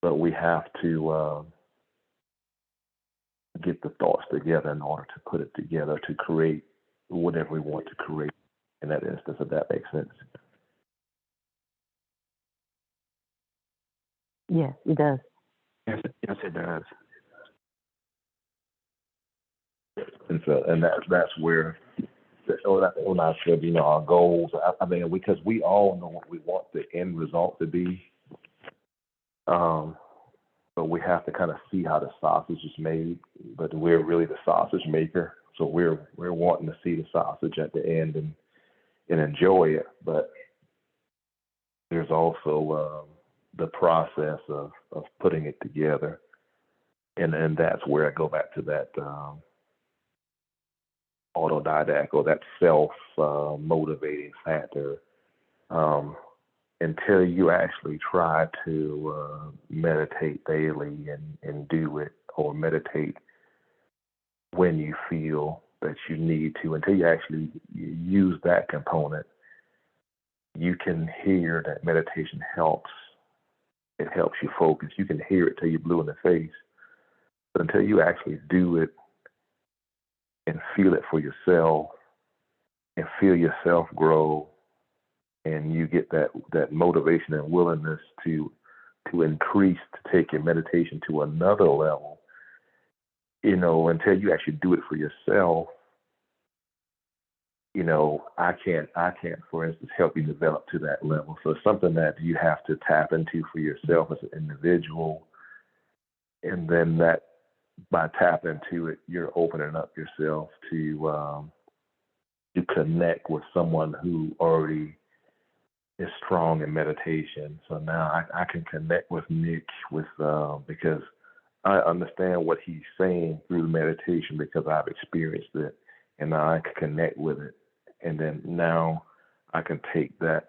but we have to get the thoughts together in order to put it together to create whatever we want to create in that instance, if that makes sense. Yes, it does. Yes, it does. And that's where, when I said, our goals, I mean, because we all know what we want the end result to be. But we have to kind of see how the sausage is made, but we're really the sausage maker. So we're wanting to see the sausage at the end and enjoy it. But there's also the process of putting it together. And that's where I go back to that autodidact, or that self motivating factor. until you actually try to meditate daily and do it, or meditate when you feel that you need to, until you actually use that component, you can hear that meditation helps. It helps you focus. You can hear it till you're blue in the face. But until you actually do it and feel it for yourself and feel yourself grow, and you get that motivation and willingness to increase, to take your meditation to another level, until you actually do it for yourself, I can't, for instance, help you develop to that level. So it's something that you have to tap into for yourself as an individual. And then that, by tapping into it, you're opening up yourself to connect with someone who already is strong in meditation. So now I can connect with Nick because I understand what he's saying through meditation, because I've experienced it, and now I can connect with it. And then now I can take that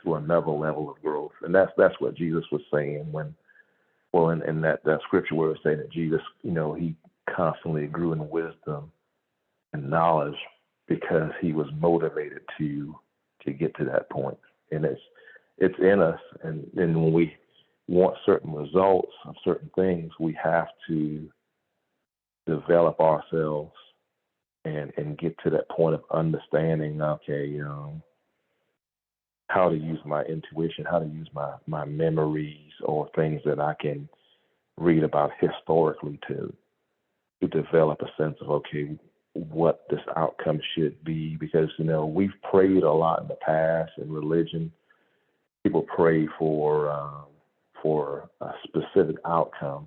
to another level of growth. And that's what Jesus was saying in that scripture where it's saying that Jesus, he constantly grew in wisdom and knowledge because he was motivated to get to that point. And it's in us. And when we want certain results of certain things, we have to develop ourselves and get to that point of understanding, okay, how to use my intuition, how to use my memories, or things that I can read about historically to develop a sense of, okay, what this outcome should be. Because, we've prayed a lot in the past in religion. People pray for a specific outcome,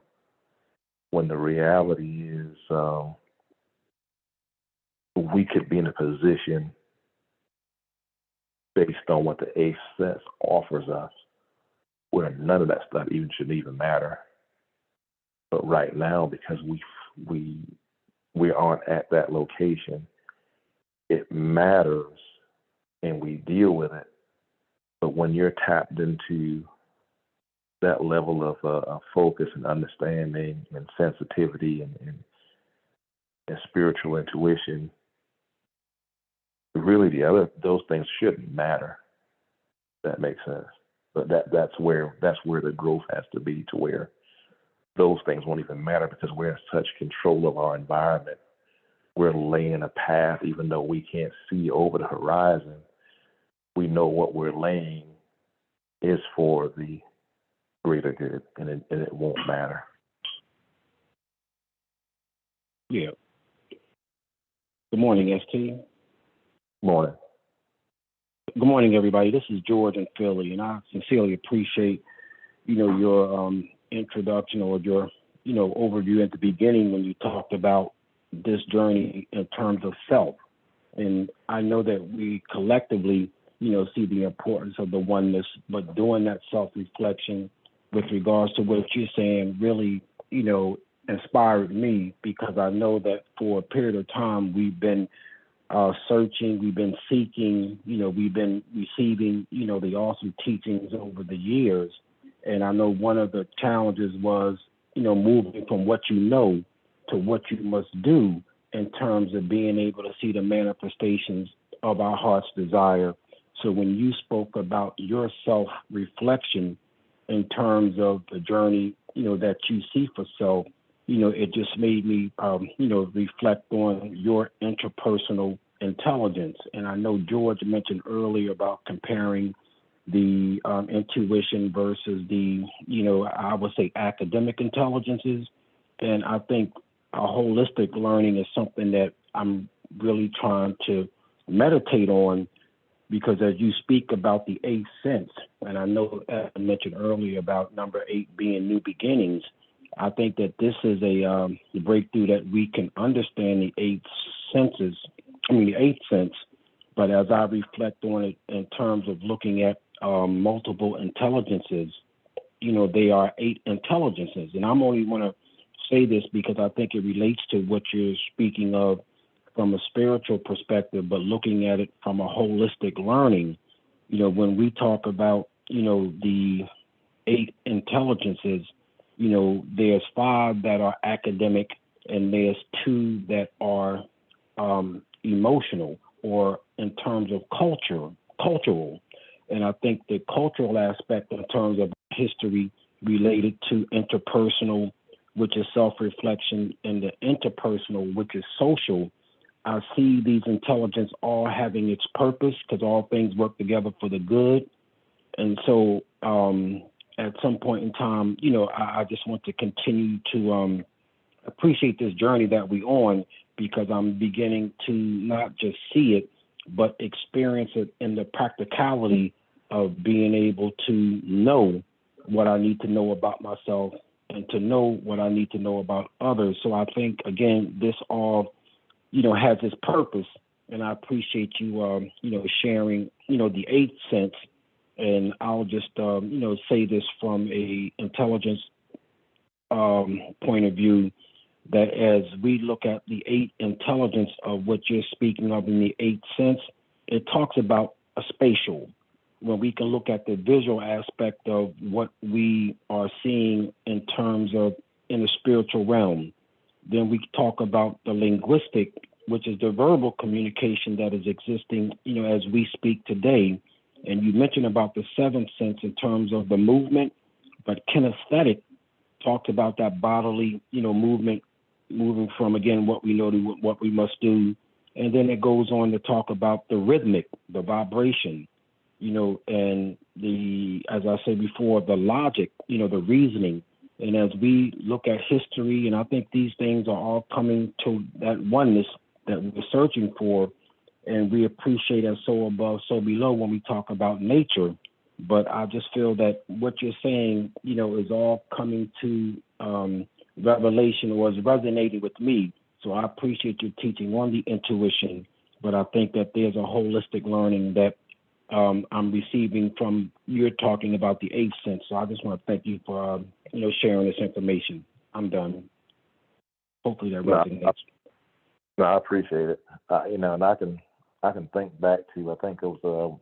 when the reality is we could be in a position based on what the eighth sense offers us, where none of that stuff should even matter. But right now, because we aren't at that location, it matters, and we deal with it. But when you're tapped into that level of focus and understanding and sensitivity and spiritual intuition, really those things shouldn't matter. That makes sense. But that's where the growth has to be, to where those things won't even matter, because we're in such control of our environment. We're laying a path, even though we can't see over the horizon. We know what we're laying is for the greater good, and it won't matter. Yeah. Good morning, ST. Morning. Good morning, everybody. This is George in Philly, and I sincerely appreciate, your introduction, or your, overview at the beginning when you talked about this journey in terms of self. And I know that we collectively, see the importance of the oneness, but doing that self-reflection with regards to what you're saying really, inspired me, because I know that for a period of time we've been searching, we've been seeking, we've been receiving, the awesome teachings over the years. And I know one of the challenges was, moving from what you know to what you must do, in terms of being able to see the manifestations of our heart's desire. So when you spoke about your self-reflection in terms of the journey, that you see for self, it just made me, reflect on your interpersonal intelligence. And I know George mentioned earlier about comparing the intuition versus the, I would say academic intelligences. And I think a holistic learning is something that I'm really trying to meditate on, because as you speak about the eighth sense, and I know I mentioned earlier about number 8 being new beginnings, I think that this is a breakthrough that we can understand the eighth sense. But as I reflect on it in terms of looking at multiple intelligences, they are 8 intelligences. And I'm only want to say this because I think it relates to what you're speaking of from a spiritual perspective, but looking at it from a holistic learning. When we talk about the 8 intelligences, there's 5 that are academic and there's 2 that are emotional or in terms of cultural. And I think the cultural aspect in terms of history related to interpersonal, which is self-reflection, and the interpersonal, which is social, I see these intelligence all having its purpose because all things work together for the good. And so at some point in time, I just want to continue to appreciate this journey that we're on because I'm beginning to not just see it, but experience it in the practicality of being able to know what I need to know about myself and to know what I need to know about others. So I think, again, this all, has its purpose. And I appreciate you, sharing, the 8th sense. And I'll just, say this from a intelligence point of view, that as we look at the 8 intelligence of what you're speaking of in the 8th sense, it talks about a spatial. When we can look at the visual aspect of what we are seeing in terms of in the spiritual realm, then we talk about the linguistic, which is the verbal communication that is existing, as we speak today. And you mentioned about the 7th sense in terms of the movement, but kinesthetic talks about that bodily, movement, moving from, again, what we know to what we must do. And then it goes on to talk about the rhythmic, the vibration, and as I said before, the logic, the reasoning. And as we look at history, and I think these things are all coming to that oneness that we're searching for, and we appreciate as so above, so below when we talk about nature. But I just feel that what you're saying, is all coming to revelation or is resonating with me. So I appreciate your teaching on the intuition, but I think that there's a holistic learning that I'm receiving from you're talking about the 8th sense. So I just want to thank you for, sharing this information. I'm done. Hopefully that resonates. No, I appreciate it. And I can think back to, I think it was,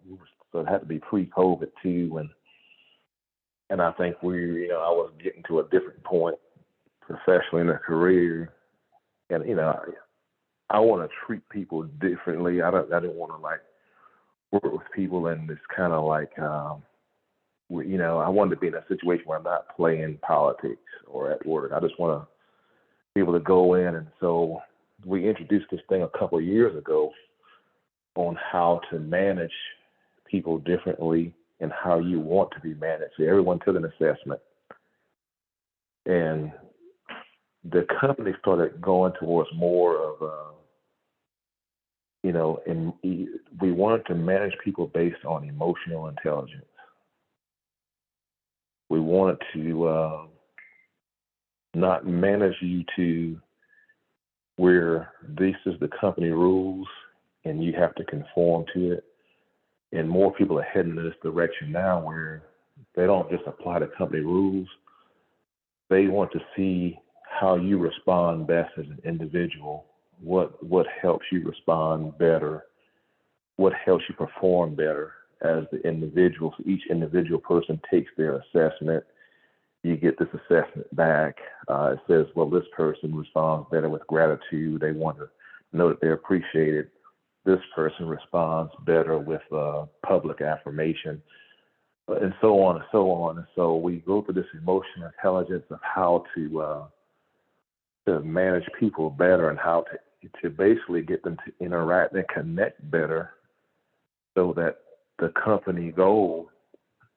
so it had to be pre-COVID too. And I think I was getting to a different point professionally in a career. And, I want to treat people differently. I didn't want to work with people and it's kind of I wanted to be in a situation where I'm not playing politics or at work. I just want to be able to go in. And so we introduced this thing a couple of years ago on how to manage people differently and how you want to be managed. So everyone took an assessment. And the company started going towards more of, and we wanted to manage people based on emotional intelligence. We wanted to not manage you to where this is the company rules and you have to conform to it. And more people are heading in this direction now where they don't just apply the company rules. They want to see how you respond best as an individual, what helps you respond better, what helps you perform better as the individual. So each individual person takes their assessment. You get this assessment back. It says, well, this person responds better with gratitude. They want to know that they're appreciated. This person responds better with public affirmation, and so on and so on. And so we go through this emotional intelligence of how to manage people better and how to basically get them to interact and connect better so that the company goal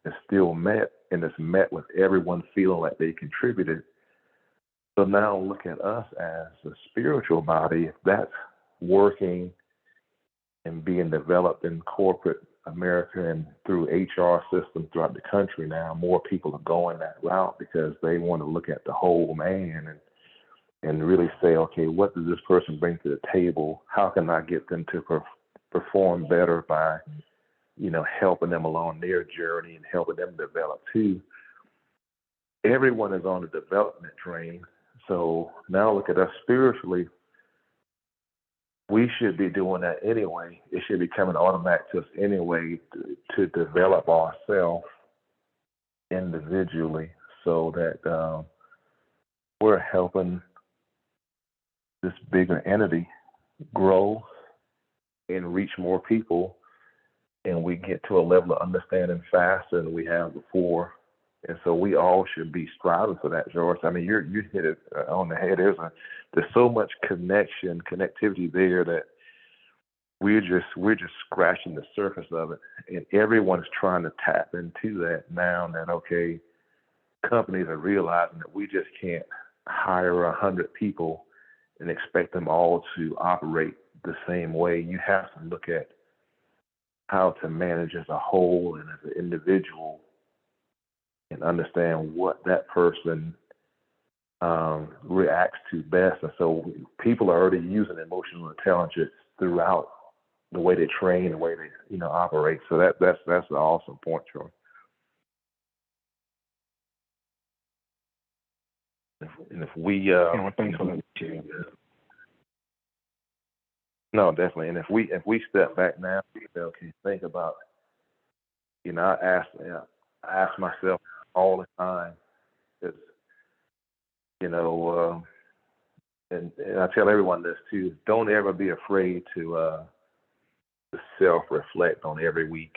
is still met and it's met with everyone feeling like they contributed. So now look at us as a spiritual body. If that's working and being developed in corporate America and through HR systems throughout the country now, more people are going that route because they want to look at the whole man and really say, okay, what does this person bring to the table? How can I get them to perform better by, helping them along their journey and helping them develop too? Everyone is on the development train. So now look at us spiritually. We should be doing that anyway. It should be coming automatic to us anyway to develop ourselves individually so that we're helping this bigger entity grow and reach more people, and we get to a level of understanding faster than we have before. And so we all should be striving for that, George. I mean, you hit it on the head. There's so much connectivity there that we're just scratching the surface of it, and everyone's trying to tap into that now. That okay, companies are realizing that we just can't hire 100 people and expect them all to operate the same way. You have to look at how to manage as a whole and as an individual, and understand what that person reacts to best. And so people are already using emotional intelligence throughout the way they train, the way they operate. So that's an awesome point, Troy. And if we thanks for that too. No, definitely. And if we step back now, okay, think about, I ask myself all the time, is, and I tell everyone this too, don't ever be afraid to self-reflect on every week.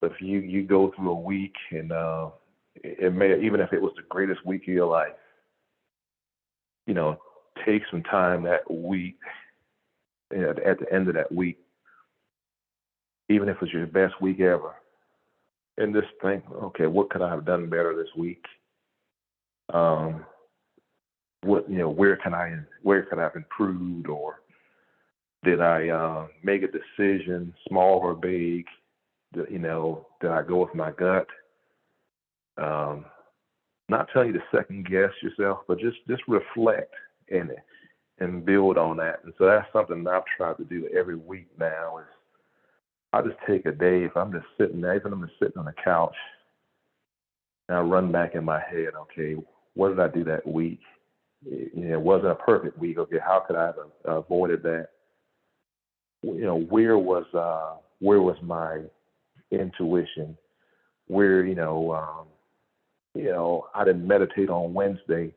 If you go through a week and it may, even if it was the greatest week of your life, take some time that week, at the end of that week, even if it's your best week ever, and just think, okay, what could I have done better this week? Where can I have improved, or did I make a decision, small or big? Did I go with my gut? Not telling you to second guess yourself, but just reflect and build on that. And so that's something that I've tried to do every week now. Is I just take a day, if I'm just sitting there, even if I'm just sitting on the couch, and I run back in my head, okay, what did I do that week? It wasn't a perfect week. Okay, how could I have avoided that? Where was my intuition? Where I didn't meditate on Wednesday.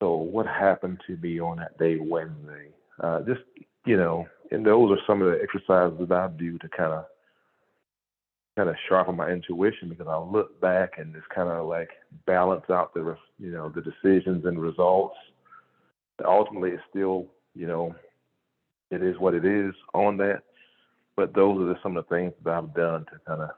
So what happened to me on that day, Wednesday? And those are some of the exercises that I do to kind of sharpen my intuition, because I'll look back and just kind of like balance out the decisions and results. Ultimately, it's still, it is what it is on that. But those are some of the things that I've done to kind of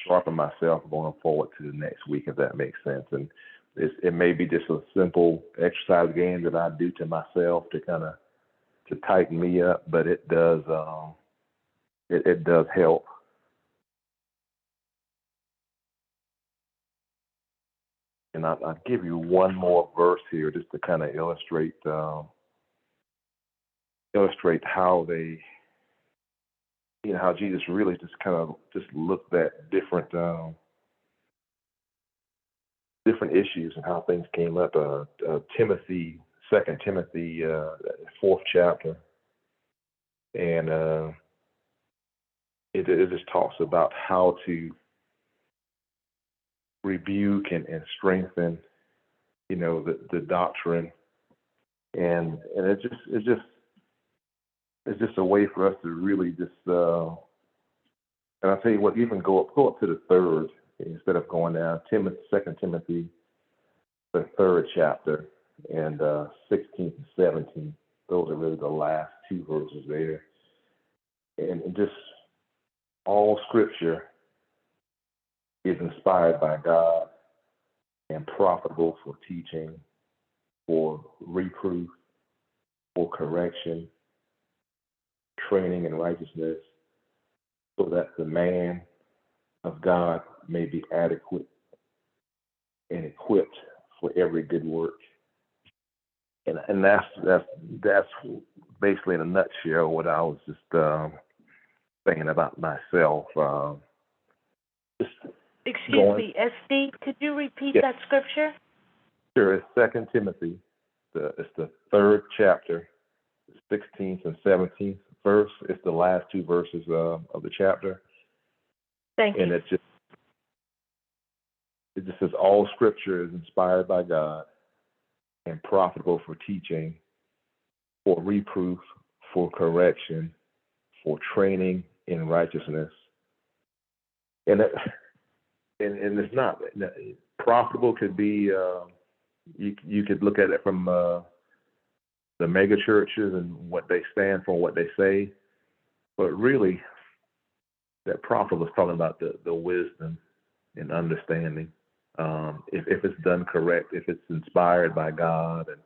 sharpen myself going forward to the next week, if that makes sense. And it may be just a simple exercise game that I do to myself to kind of to tighten me up, but it does it does help. And I'll give you one more verse here just to kind of illustrate how they, how Jesus really just kind of just looked at different issues and how things came up. Timothy, 2 Timothy, 4th chapter, and it just talks about how to rebuke and strengthen, the doctrine, and it's just a way for us to really just. And I'll tell you what, even go up to the 3rd instead of going down. 2 Timothy, the 3rd chapter, and 16 and 17. Those are really the last 2 verses there, and just all Scripture is inspired by God and profitable for teaching, for reproof, for correction, training in righteousness, so that the man of God may be adequate and equipped for every good work. And that's basically in a nutshell what I was just thinking about myself. Excuse me, SD, could you repeat that scripture? Sure, it's 2 Timothy. It's the 3rd chapter, 16th and 17th verse. It's the last 2 verses of the chapter. Thank you. And it's just, it just says all scripture is inspired by God and profitable for teaching, for reproof, for correction, for training in righteousness. And it's not profitable. Could be you could look at it from the mega churches and what they stand for, what they say, but really that profitable is talking about the wisdom and understanding. If it's done correct, if it's inspired by God and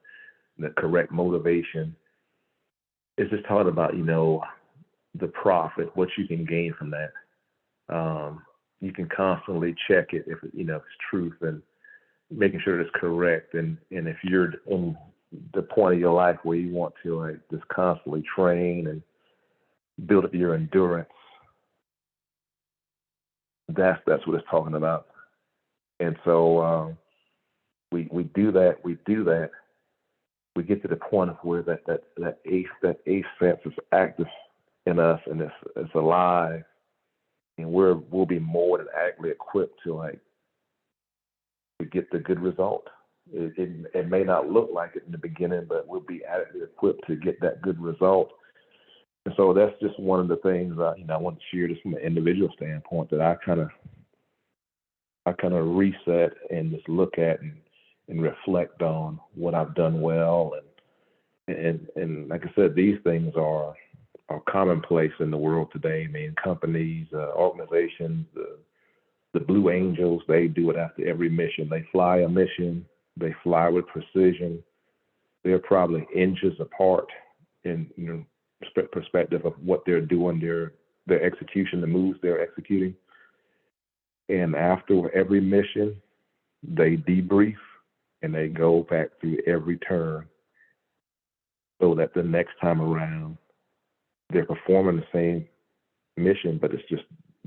the correct motivation, it's just talking about, the profit, what you can gain from that. You can constantly check it if it's truth and making sure it's correct. And if you're in the point of your life where you want to just constantly train and build up your endurance, that's what it's talking about. And so we do that. We get to the point of where that eighth sense is active in us, and it's alive, and we'll be more than adequately equipped to get the good result. It may not look like it in the beginning, but we'll be adequately equipped to get that good result. And so that's just one of the things I want to share, just from an individual standpoint, that I kind of reset and just look at and reflect on what I've done well, and like I said, these things are commonplace in the world today. I mean, companies, organizations, the Blue Angels, they do it after every mission. They fly a mission. They fly with precision. They're probably inches apart in perspective of what they're doing, their execution, the moves they're executing. And after every mission, they debrief and they go back through every turn so that the next time around they're performing the same mission, but it's just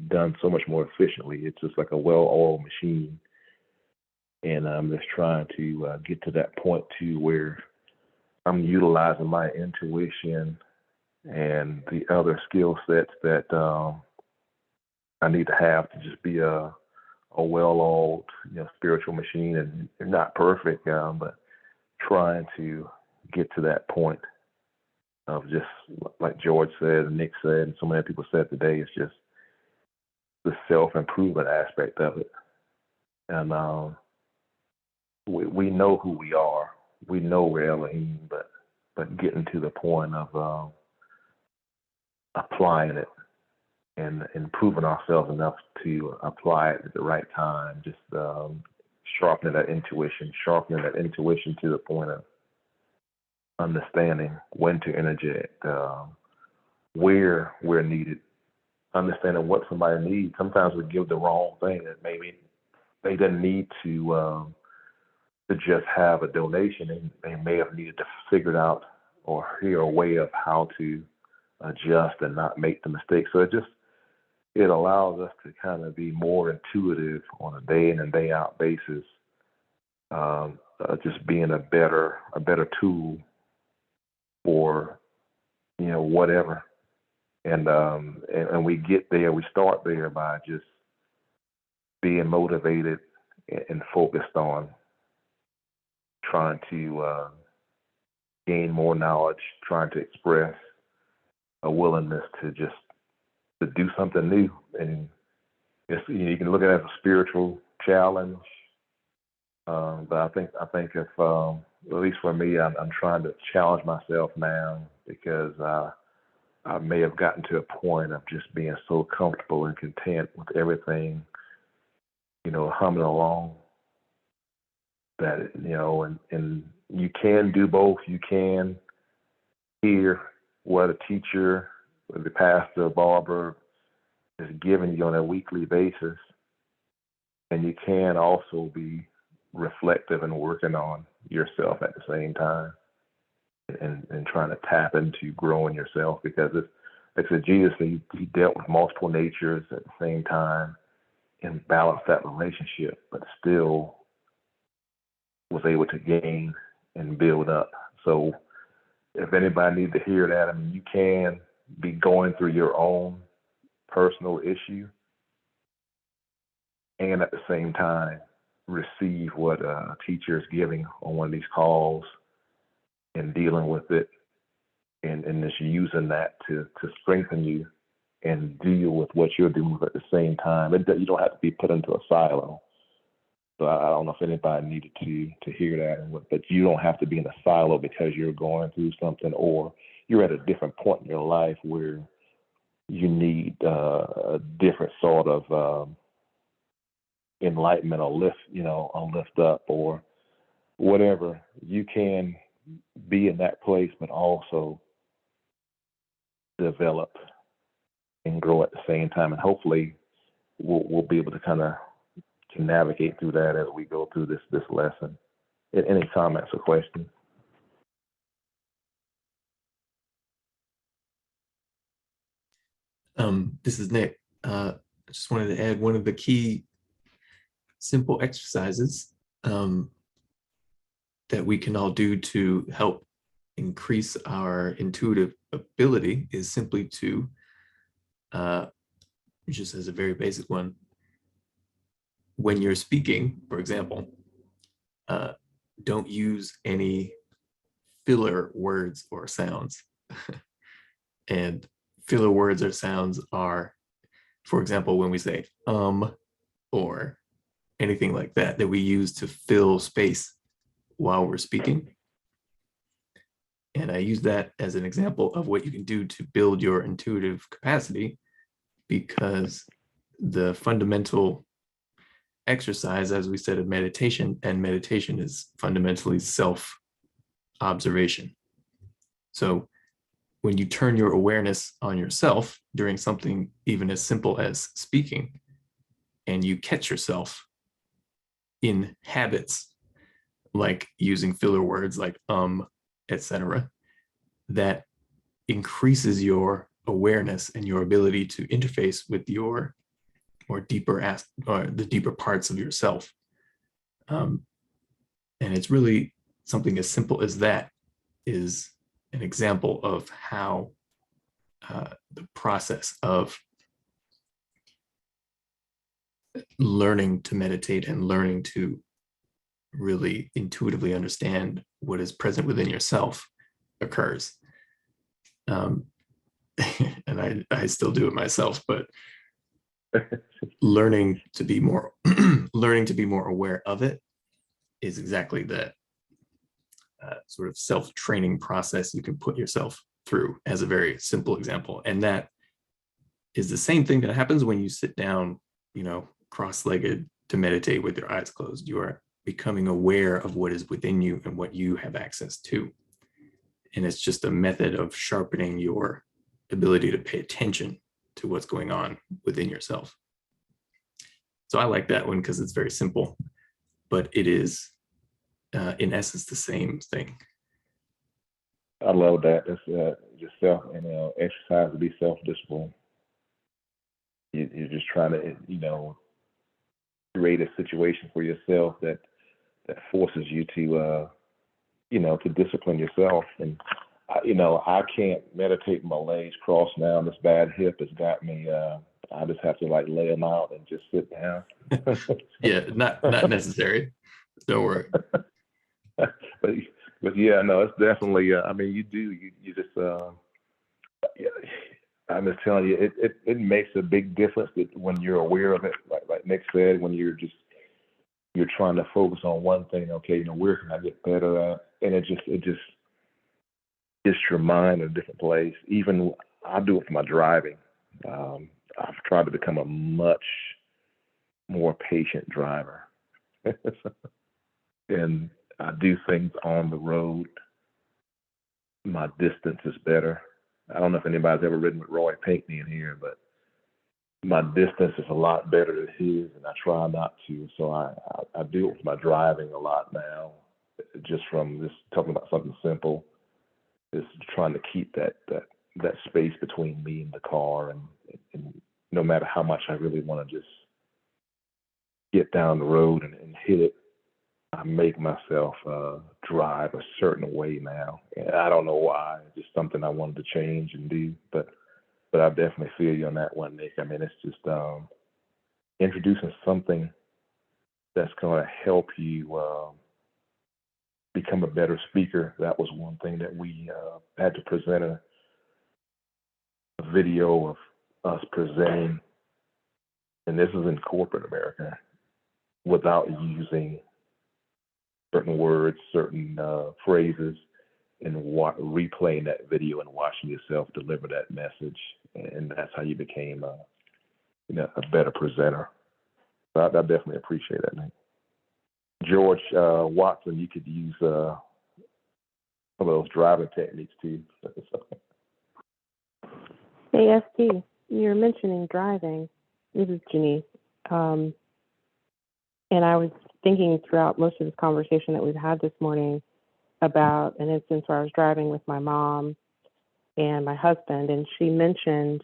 done so much more efficiently. It's just like a well-oiled machine. And I'm just trying to get to that point too, where I'm utilizing my intuition and the other skill sets that I need to have to just be a well-oiled, spiritual machine, and not perfect, but trying to get to that point of just, like George said, and Nick said, and so many people said today, it's just the self-improvement aspect of it. And we know who we are. We know we're Elohim, but getting to the point of applying it and improving ourselves enough to apply it at the right time, just sharpening that intuition to the point of understanding when to interject, where we're needed, understanding what somebody needs. Sometimes we give the wrong thing, that maybe they didn't need to just have a donation. They may have needed to figure it out or hear a way of how to adjust and not make the mistake. So it allows us to kind of be more intuitive on a day in and day out basis, just being a better tool for whatever. And we get there, we start there by just being motivated and focused on trying to gain more knowledge, trying to express a willingness to do something new. And you can look at it as a spiritual challenge, but I think if at least for me, I'm trying to challenge myself now, because I may have gotten to a point of just being so comfortable and content with everything, humming along, that and you can do both. You can hear what a teacher, the pastor, barber is giving you on a weekly basis, and you can also be reflective and working on yourself at the same time, and trying to tap into growing yourself, because it's like I said, Jesus, he dealt with multiple natures at the same time and balanced that relationship, but still was able to gain and build up. So if anybody needs to hear that, I mean, you can be going through your own personal issue and at the same time receive what a teacher is giving on one of these calls and dealing with it, and just using that to strengthen you and deal with what you're dealing with at the same time. You don't have to be put into a silo. So I don't know if anybody needed to hear that, but you don't have to be in a silo because you're going through something or you're at a different point in your life where you need a different sort of enlightenment or lift up or whatever. You can be in that place, but also develop and grow at the same time. And hopefully we'll be able to kind of to navigate through that as we go through this lesson. Any comments or questions? This is Nick. I just wanted to add one of the key simple exercises that we can all do to help increase our intuitive ability is simply to, just as a very basic one, when you're speaking, for example, don't use any filler words or sounds. And filler words or sounds are, for example, when we say or anything like that we use to fill space while we're speaking. And I use that as an example of what you can do to build your intuitive capacity, because the fundamental exercise, as we said, of meditation, and meditation is fundamentally self-observation. So when you turn your awareness on yourself during something even as simple as speaking, and you catch yourself in habits like using filler words like etc., that increases your awareness and your ability to interface with your or the deeper parts of yourself. And it's really something as simple as that is an example of how the process of learning to meditate and learning to really intuitively understand what is present within yourself occurs. And I still do it myself, but learning to be more aware of it is exactly that sort of self-training process you can put yourself through, as a very simple example. And that is the same thing that happens when you sit down, cross-legged to meditate with your eyes closed. You are becoming aware of what is within you and what you have access to. And it's just a method of sharpening your ability to pay attention to what's going on within yourself. So I like that one because it's very simple, but it is in essence the same thing. I love that. That's just exercise to be self-disciplined. You're just trying to, create a situation for yourself that forces you to, to discipline yourself. And, I can't meditate with my legs crossed now. This bad hip has got me. I just have to lay them out and just sit down. Yeah, not necessary. Don't worry. But yeah, no, it's definitely. You just. I'm just telling you, it makes a big difference when you're aware of it. Like Nick said, when you're trying to focus on one thing. Okay, where can I get better at? And it just gets your mind in a different place. Even I do it for my driving. I've tried to become a much more patient driver, and I do things on the road. My distance is better. I don't know if anybody's ever ridden with Roy Pinckney in here, but my distance is a lot better than his, and I try not to. So I do it with my driving a lot now, just from just talking about something simple, is trying to keep that space between me and the car, and no matter how much I really want to just get down the road and hit it, I make myself drive a certain way now. And I don't know why. It's just something I wanted to change and do. But I definitely feel you on that one, Nick. I mean, it's just introducing something that's going to help you become a better speaker. That was one thing that we had to present a video of us presenting, and this is in corporate America, without using certain words, certain phrases, and replaying that video and watching yourself deliver that message. And that's how you became a better presenter. So I definitely appreciate that, Nate. George Watson, you could use some of those driving techniques too. Hey, ST, you're mentioning driving. This is Janice. And I was thinking throughout most of this conversation that we've had this morning about an instance where I was driving with my mom and my husband, and she mentioned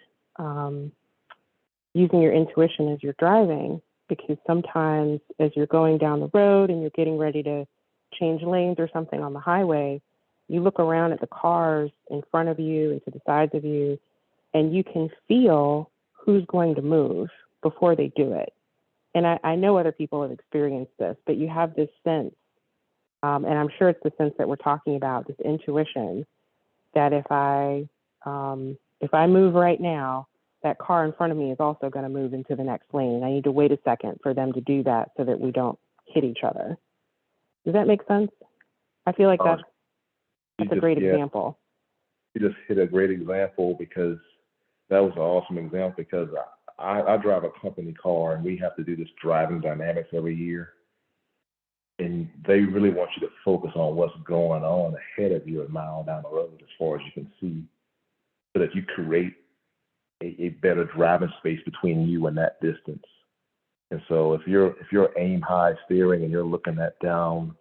using your intuition as you're driving, because sometimes as you're going down the road and you're getting ready to change lanes or something on the highway, you look around at the cars in front of you and to the sides of you, and you can feel who's going to move before they do it. And I know other people have experienced this, but you have this sense, and I'm sure it's the sense that we're talking about, this intuition, that if I move right now, that car in front of me is also going to move into the next lane. I need to wait a second for them to do that so that we don't hit each other. Does that make sense? I feel like that's a great example. You just hit a great example, because that was an awesome example, because I drive a company car and we have to do this driving dynamics every year. And they really want you to focus on what's going on ahead of you a mile down the road as far as you can see, so that you create a better driving space between you and that distance. And so if you're aim high steering and you're looking at down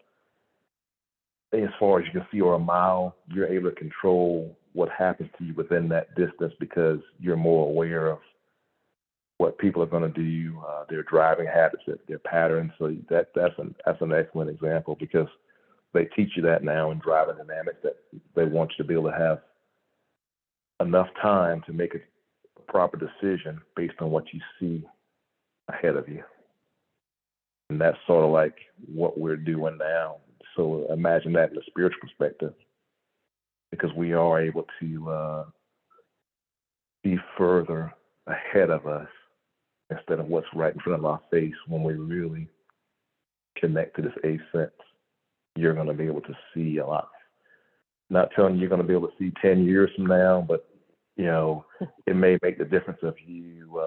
as far as you can see or a mile, you're able to control what happens to you within that distance, because you're more aware of what people are going to do, their driving habits, their patterns. So that's an excellent example, because they teach you that now in driving dynamics, that they want you to be able to have enough time to make a proper decision based on what you see ahead of you. And that's sort of like what we're doing now. So imagine that in a spiritual perspective, because we are able to be further ahead of us instead of what's right in front of our face. When we really connect to this eighth sense, you're going to be able to see a lot. Not telling you you're going to be able to see 10 years from now, but it may make the difference of you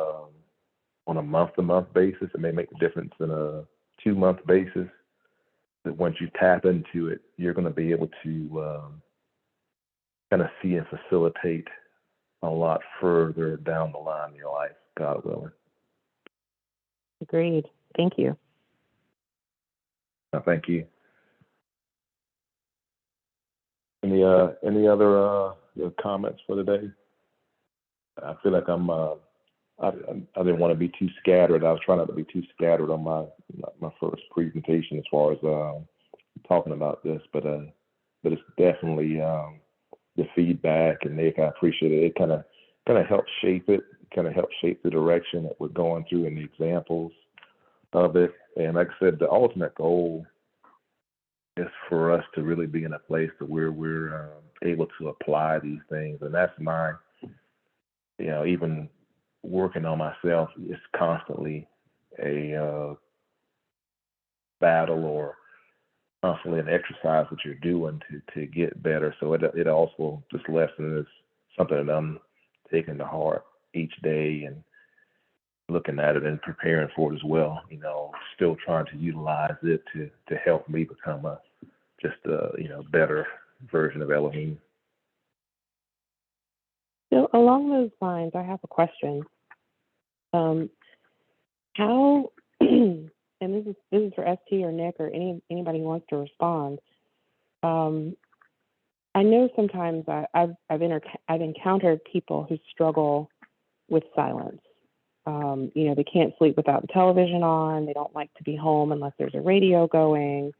on a month-to-month basis. It may make the difference in a 2-month basis. That once you tap into it, you're going to be able to kind of see and facilitate a lot further down the line in your life, God willing. Agreed. Thank you. Thank you. Any other comments for today? I feel like I didn't want to be too scattered. I was trying not to be too scattered on my first presentation as far as talking about this, but it's definitely the feedback, and Nick, I appreciate it. It kind of helps shape it, kind of helps shape the direction that we're going through and the examples of it. And like I said, the ultimate goal is for us to really be in a place to where we're able to apply these things, and that's my, even working on myself is constantly a battle, or constantly an exercise that you're doing to get better. So it also, this lesson is something that I'm taking to heart each day and looking at it and preparing for it as well. Still trying to utilize it to help me become a better version of Elohim. So along those lines, I have a question. How, and this is for ST or Nick or anybody who wants to respond. I know sometimes I've encountered people who struggle with silence. They can't sleep without the television on. They don't like to be home unless there's a radio going,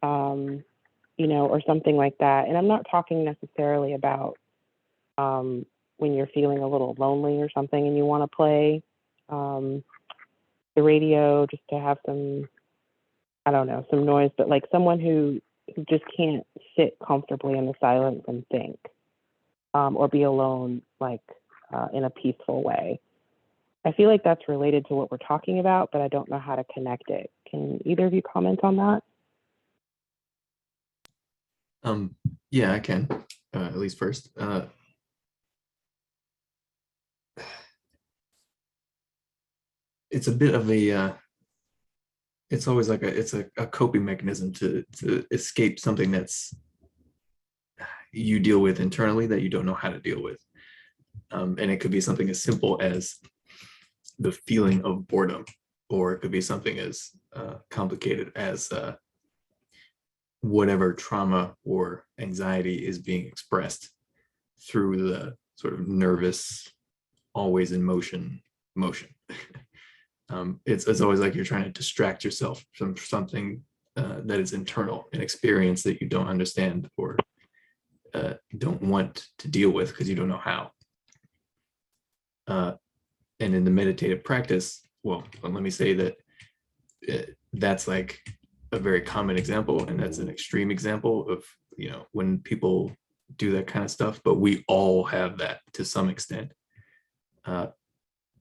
or something like that. And I'm not talking necessarily about when you're feeling a little lonely or something and you want to play the radio just to have some I don't know, some noise, but like someone who just can't sit comfortably in the silence and think, or be alone, like in a peaceful way. I feel like that's related to what we're talking about, but I don't know how to connect it. Can either of you comment on that? Yeah, I can, at least first. It's a bit of a, it's always like it's a coping mechanism to escape something that's you deal with internally that you don't know how to deal with. And it could be something as simple as the feeling of boredom, or it could be something as complicated as whatever trauma or anxiety is being expressed through the sort of nervous, always in motion. It's always like you're trying to distract yourself from something that is internal, an experience that you don't understand or don't want to deal with because you don't know how. And in the meditative practice, well, let me say that that's like a very common example, and that's an extreme example of, when people do that kind of stuff, but we all have that to some extent.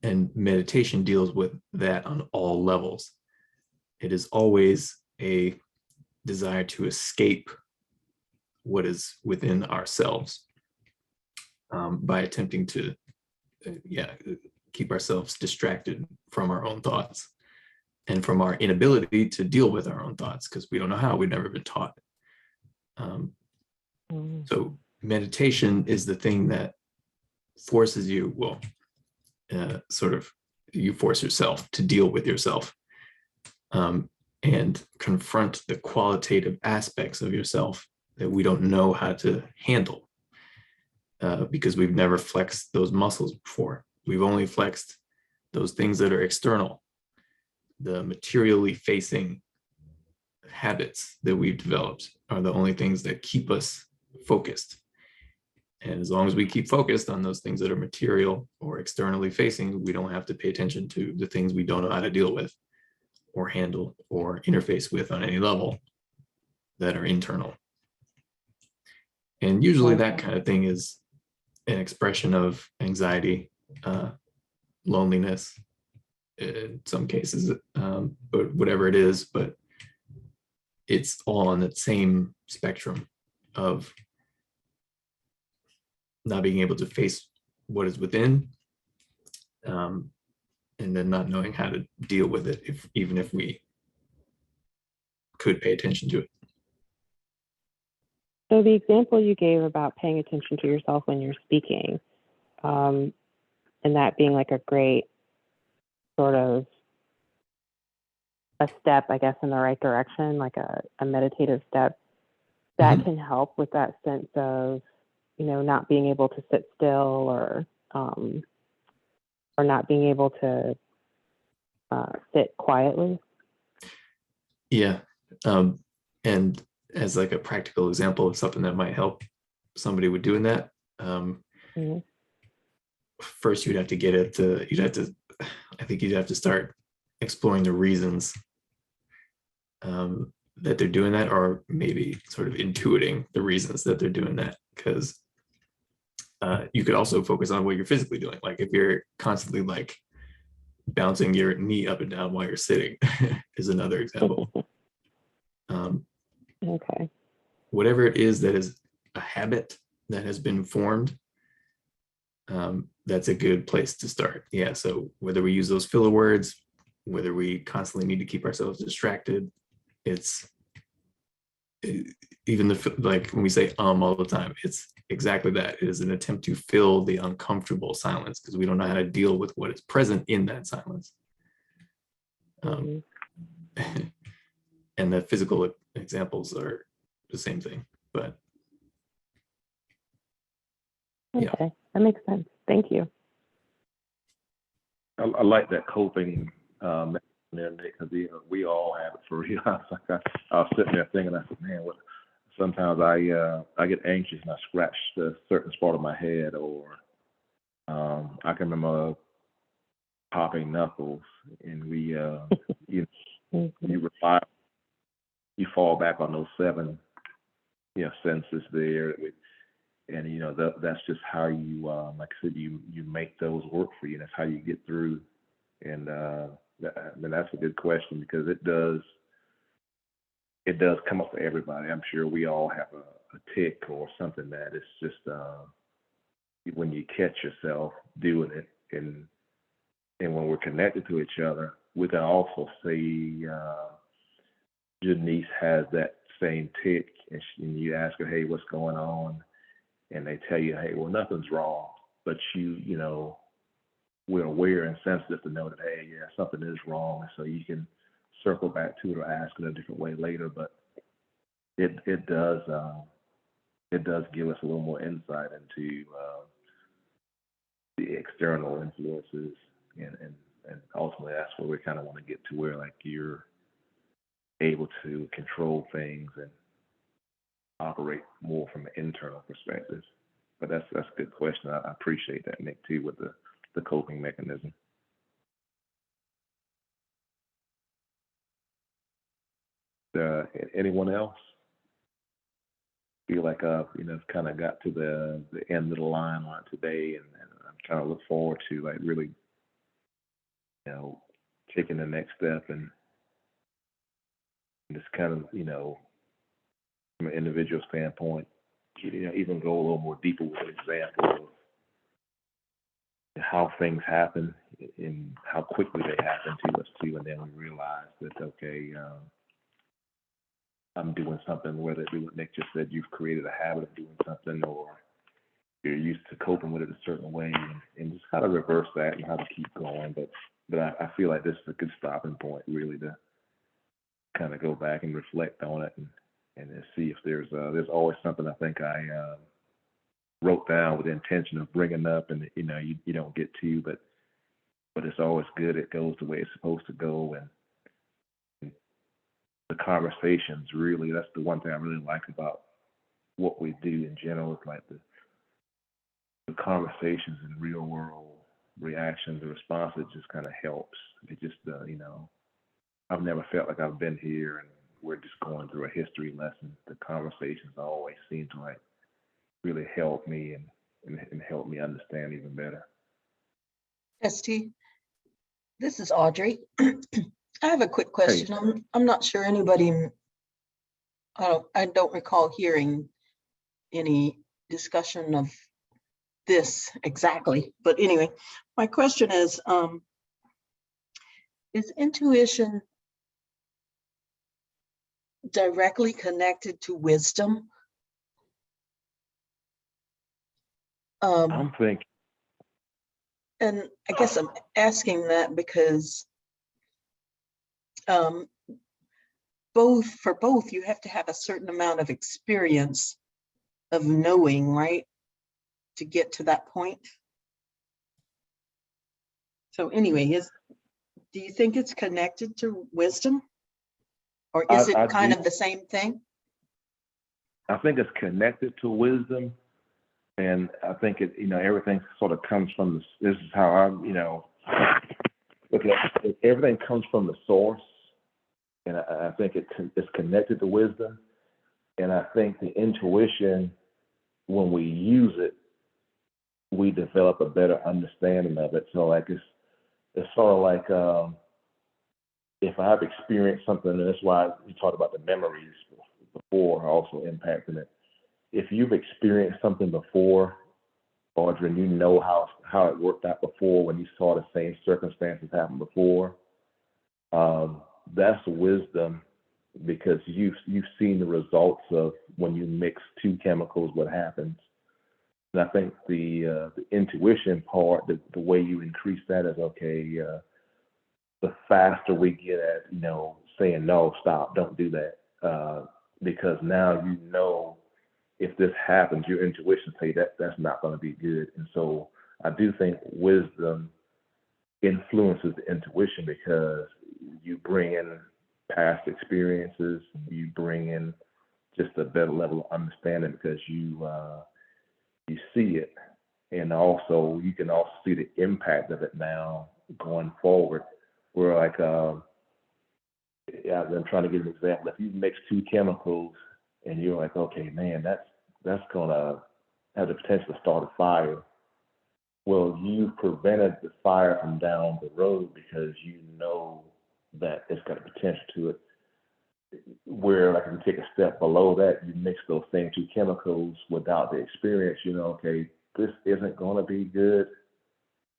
And meditation deals with that on all levels. It is always a desire to escape what is within ourselves, by attempting to, keep ourselves distracted from our own thoughts and from our inability to deal with our own thoughts because we don't know how. We've never been taught. So meditation is the thing that forces you, you force yourself to deal with yourself, and confront the qualitative aspects of yourself that we don't know how to handle, because we've never flexed those muscles before. We've only flexed those things that are external, the materially facing habits that we've developed are the only things that keep us focused. And as long as we keep focused on those things that are material or externally facing, we don't have to pay attention to the things we don't know how to deal with or handle or interface with on any level that are internal. And usually that kind of thing is an expression of anxiety, loneliness in some cases, but whatever it is, but it's all on that same spectrum of not being able to face what is within, and then not knowing how to deal with it, even if we could pay attention to it. So the example you gave about paying attention to yourself when you're speaking, and that being like a great sort of a step, I guess, in the right direction, like a meditative step, that can help with that sense of, not being able to sit still or not being able to sit quietly. Yeah. And as like a practical example of something that might help somebody with doing that, first I think you'd have to start exploring the reasons that they're doing that, or maybe sort of intuiting the reasons that they're doing that, because you could also focus on what you're physically doing. Like if you're constantly like bouncing your knee up and down while you're sitting is another example. Okay. Whatever it is that is a habit that has been formed, that's a good place to start. Yeah. So whether we use those filler words, whether we constantly need to keep ourselves distracted, even like when we say all the time, it's exactly that. It is an attempt to fill the uncomfortable silence because we don't know how to deal with what is present in that silence. And the physical examples are the same thing, but okay, that makes sense. Thank you. I like that coping mechanism because we all have it for real. I was sitting there thinking, I said, man, sometimes I get anxious and I scratch a certain spot of my head, or I can remember popping knuckles, and we you rely you fall back on those seven, senses there, and that's just how you, like I said, you make those work for you. That's how you get through. And that's a good question, because it does come up for everybody. I'm sure we all have a tick or something that it's just when you catch yourself doing it, and when we're connected to each other, we can also see your niece has that same tick, and you ask her, hey, what's going on? And they tell you, hey, well, nothing's wrong. But we're aware and sensitive to know that, hey, yeah, something is wrong. And so you can circle back to it or ask it a different way later. But it does give us a little more insight into the external influences, and ultimately that's where we kind of want to get to, where like you're able to control things and operate more from an internal perspective. But that's a good question. I appreciate that, Nick, too, with the coping mechanism. Anyone else feel like it's kind of got to the end of the line on today, and I'm trying to look forward to like really taking the next step and just kind of from an individual standpoint, even go a little more deeper with an example of how things happen and how quickly they happen to us too, and then we realize that okay, I'm doing something, whether it be what Nick just said, you've created a habit of doing something, or you're used to coping with it a certain way, and just how to reverse that and how to keep going. But I feel like this is a good stopping point, really, to kind of go back and reflect on it, and see if there's always something I think I wrote down with the intention of bringing up, and you don't get to, but it's always good. It goes the way it's supposed to go, and the conversations, really, that's the one thing I really like about what we do in general, is like the conversations and real world reactions, the response, it just kind of helps. It just I've never felt like I've been here and we're just going through a history lesson. The conversations always seem to like really help me and help me understand even better. ST, this is Audrey. I have a quick question. Hey. I'm not sure anybody, I don't recall hearing any discussion of this exactly, but anyway, my question is intuition directly connected to wisdom? I'm thinking. And I guess I'm asking that because both you have to have a certain amount of experience of knowing, right, to get to that point. So anyway, do you think it's connected to wisdom, or is it kind of the same thing? I think it's connected to wisdom, and I think it, everything sort of comes from this is how I, look at it, everything comes from the source, and I think it's connected to wisdom, and I think the intuition, when we use it, we develop a better understanding of it. So like it's sort of like if I've experienced something, and that's why we talked about the memories before also impacting it. If you've experienced something before, Audrey, and you know how it worked out before when you saw the same circumstances happen before, that's wisdom, because you've seen the results of when you mix two chemicals, what happens. And I think the intuition part, the way you increase that is okay. The faster we get at saying no, stop, don't do that, because now if this happens, your intuition say that's not going to be good. And so I do think wisdom influences the intuition, because you bring in past experiences, you bring in just a better level of understanding, because you see it, and also you can also see the impact of it now going forward. Where like yeah, I'm trying to give an example. If you mix two chemicals and you're like, okay, man, that's gonna have the potential to start a fire. Well, you prevented the fire from down the road because you know that it's got a potential to it. Where like if you take a step below that, you mix those same two chemicals without the experience, you know, okay, this isn't gonna be good.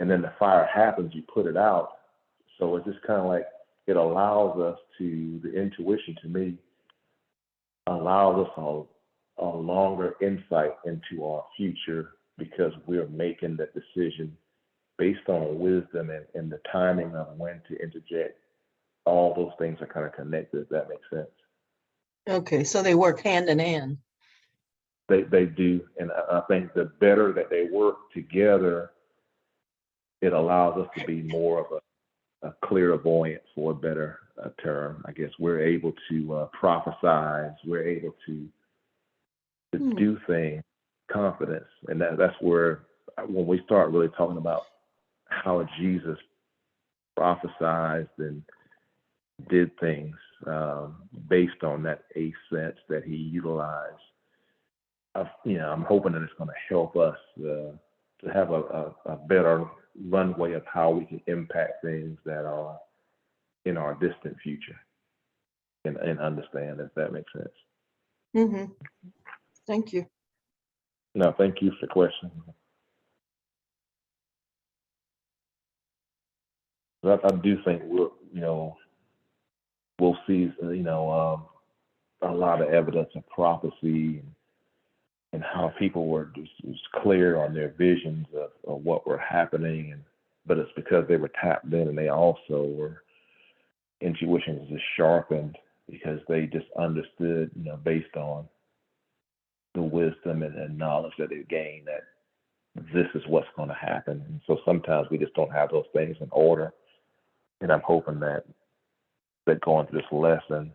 And then the fire happens, you put it out. So it's just kind of like it allows us to, the intuition to me allows us a longer insight into our future because we're making that decision based on wisdom and the timing of when to interject. All those things are kind of connected, if that makes sense. Okay, so they work hand in hand. They do. And I think the better that they work together, it allows us to be more of a clairvoyant, for a better term. I guess we're able to prophesize. We're able to do things, confidence, and that's where when we start really talking about how Jesus prophesied and did things based on that eighth sense that he utilized. I'm hoping that it's going to help us to have a better runway of how we can impact things that are in our distant future and understand, if that makes sense. Mm-hmm. Thank you. No, thank you for the question. I do think we'll see, a lot of evidence of prophecy and how people were just clear on their visions of what were happening, but it's because they were tapped in and they also were intuition was just sharpened because they just understood, based on the wisdom and knowledge that they gained that this is what's going to happen. And so sometimes we just don't have those things in order. And I'm hoping that going through this lesson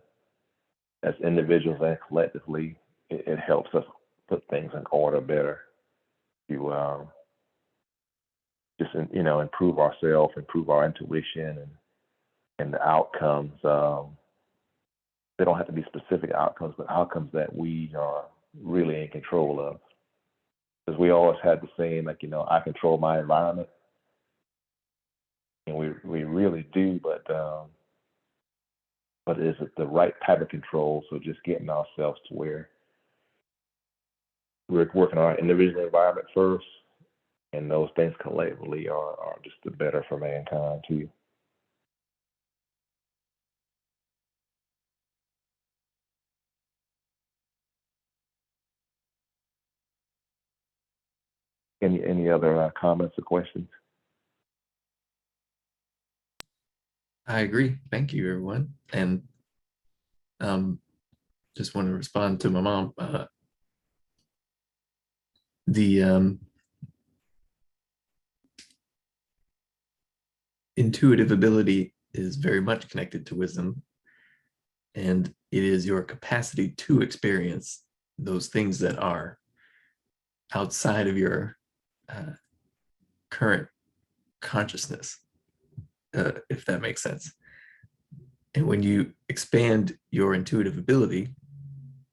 as individuals and collectively, it helps us put things in order better to just improve ourselves, improve our intuition and the outcomes. They don't have to be specific outcomes, but outcomes that we are really in control of. Because we always had the saying, I control my environment, and we really do, but is it the right type of control? So just getting ourselves to where we're working on our individual environment first, and those things collectively are just the better for mankind too. Any other comments or questions? I agree. Thank you, everyone. And just want to respond to my mom. The intuitive ability is very much connected to wisdom, and it is your capacity to experience those things that are outside of your current consciousness, if that makes sense. And when you expand your intuitive ability,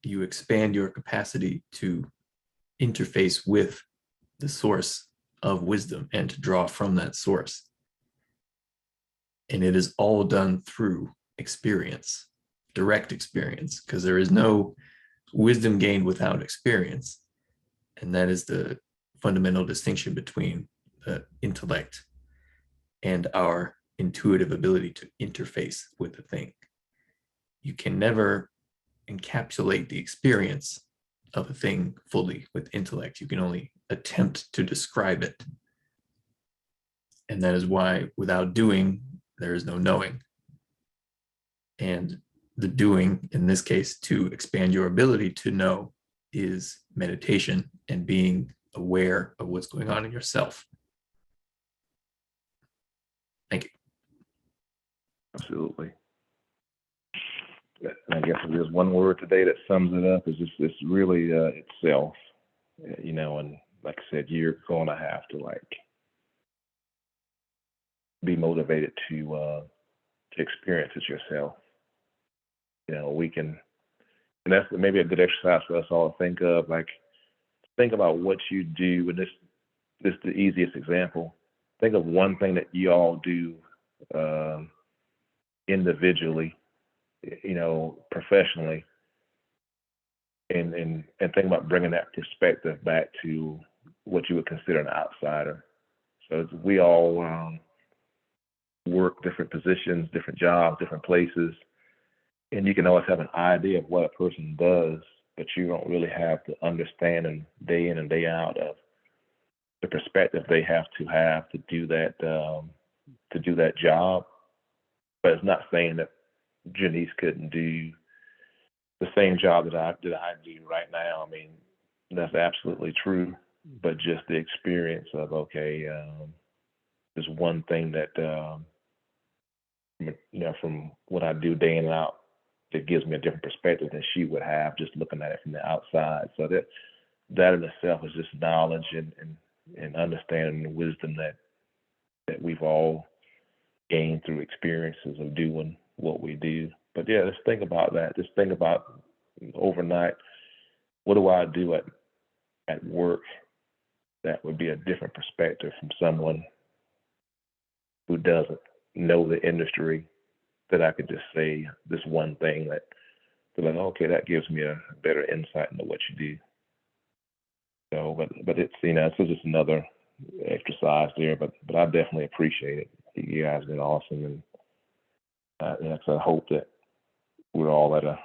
you expand your capacity to interface with the source of wisdom and to draw from that source. And it is all done through experience, direct experience, because there is no wisdom gained without experience. And that is the fundamental distinction between the intellect and our intuitive ability to interface with the thing. You can never encapsulate the experience of a thing fully with intellect. You can only attempt to describe it. And that is why without doing, there is no knowing. And the doing, in this case, to expand your ability to know, is meditation and being aware of what's going on in yourself. Thank you. Absolutely. And I guess if there's one word today that sums it up, is just it's really itself. And like I said, you're going to have to be motivated to experience it yourself. we can, and that's maybe a good exercise for us all to think of. Like, think about what you do, and this is the easiest example. Think of one thing that you all do individually, professionally, and think about bringing that perspective back to what you would consider an outsider. So we all work different positions, different jobs, different places, and you can always have an idea of what a person does, but you don't really have the understanding day in and day out of the perspective they have to do that job. But it's not saying that Janice couldn't do the same job that I do right now. I mean, that's absolutely true. But just the experience of, there's one thing that from what I do day in and out, that gives me a different perspective than she would have just looking at it from the outside. So that in itself is just knowledge and understanding and wisdom that we've all gained through experiences of doing what we do. But yeah, just think about that. Just think about overnight, what do I do at work that would be a different perspective from someone who doesn't know the industry, that I could just say this one thing that they're like, okay, that gives me a better insight into what you do. So, but it's, it's just another exercise there, but I definitely appreciate it. You guys have been awesome, and so I hope that we're all at a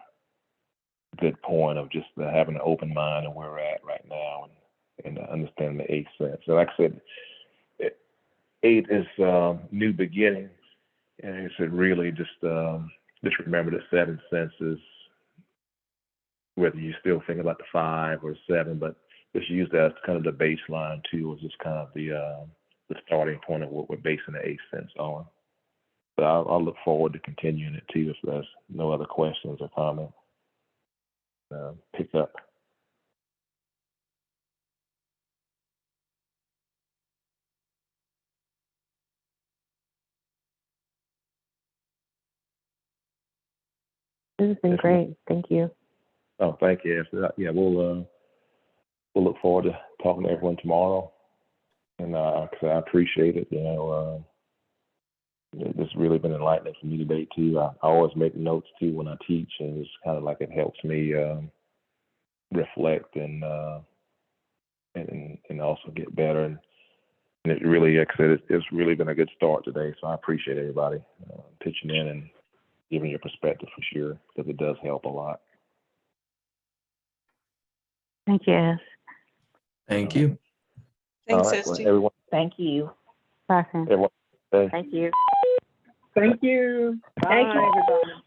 good point of just having an open mind of where we're at right now and understanding the 8 sense. So like I said, 8 is new beginnings, and I said really just remember the 7 senses, whether you still think about the 5 or 7, but just use that as kind of the baseline too, as just kind of the starting point of what we're basing the 8 sense on. But I'll look forward to continuing it too if there's no other questions or comments. Pick up. This has been great. Thank you. Oh, thank you. Yeah, we'll look forward to talking to everyone tomorrow, and I appreciate it. It's really been enlightening for me today too. I always make notes too when I teach, and it's kind of like it helps me reflect and also get better. And it really, like I said, it's really been a good start today. So I appreciate everybody pitching in and giving your perspective for sure, because it does help a lot. Thank you, S. Thank you. Thanks, All right, Esty. everyone. Thank you. Bye, Sam. Everyone. Thank you. Thank you. Bye, everybody.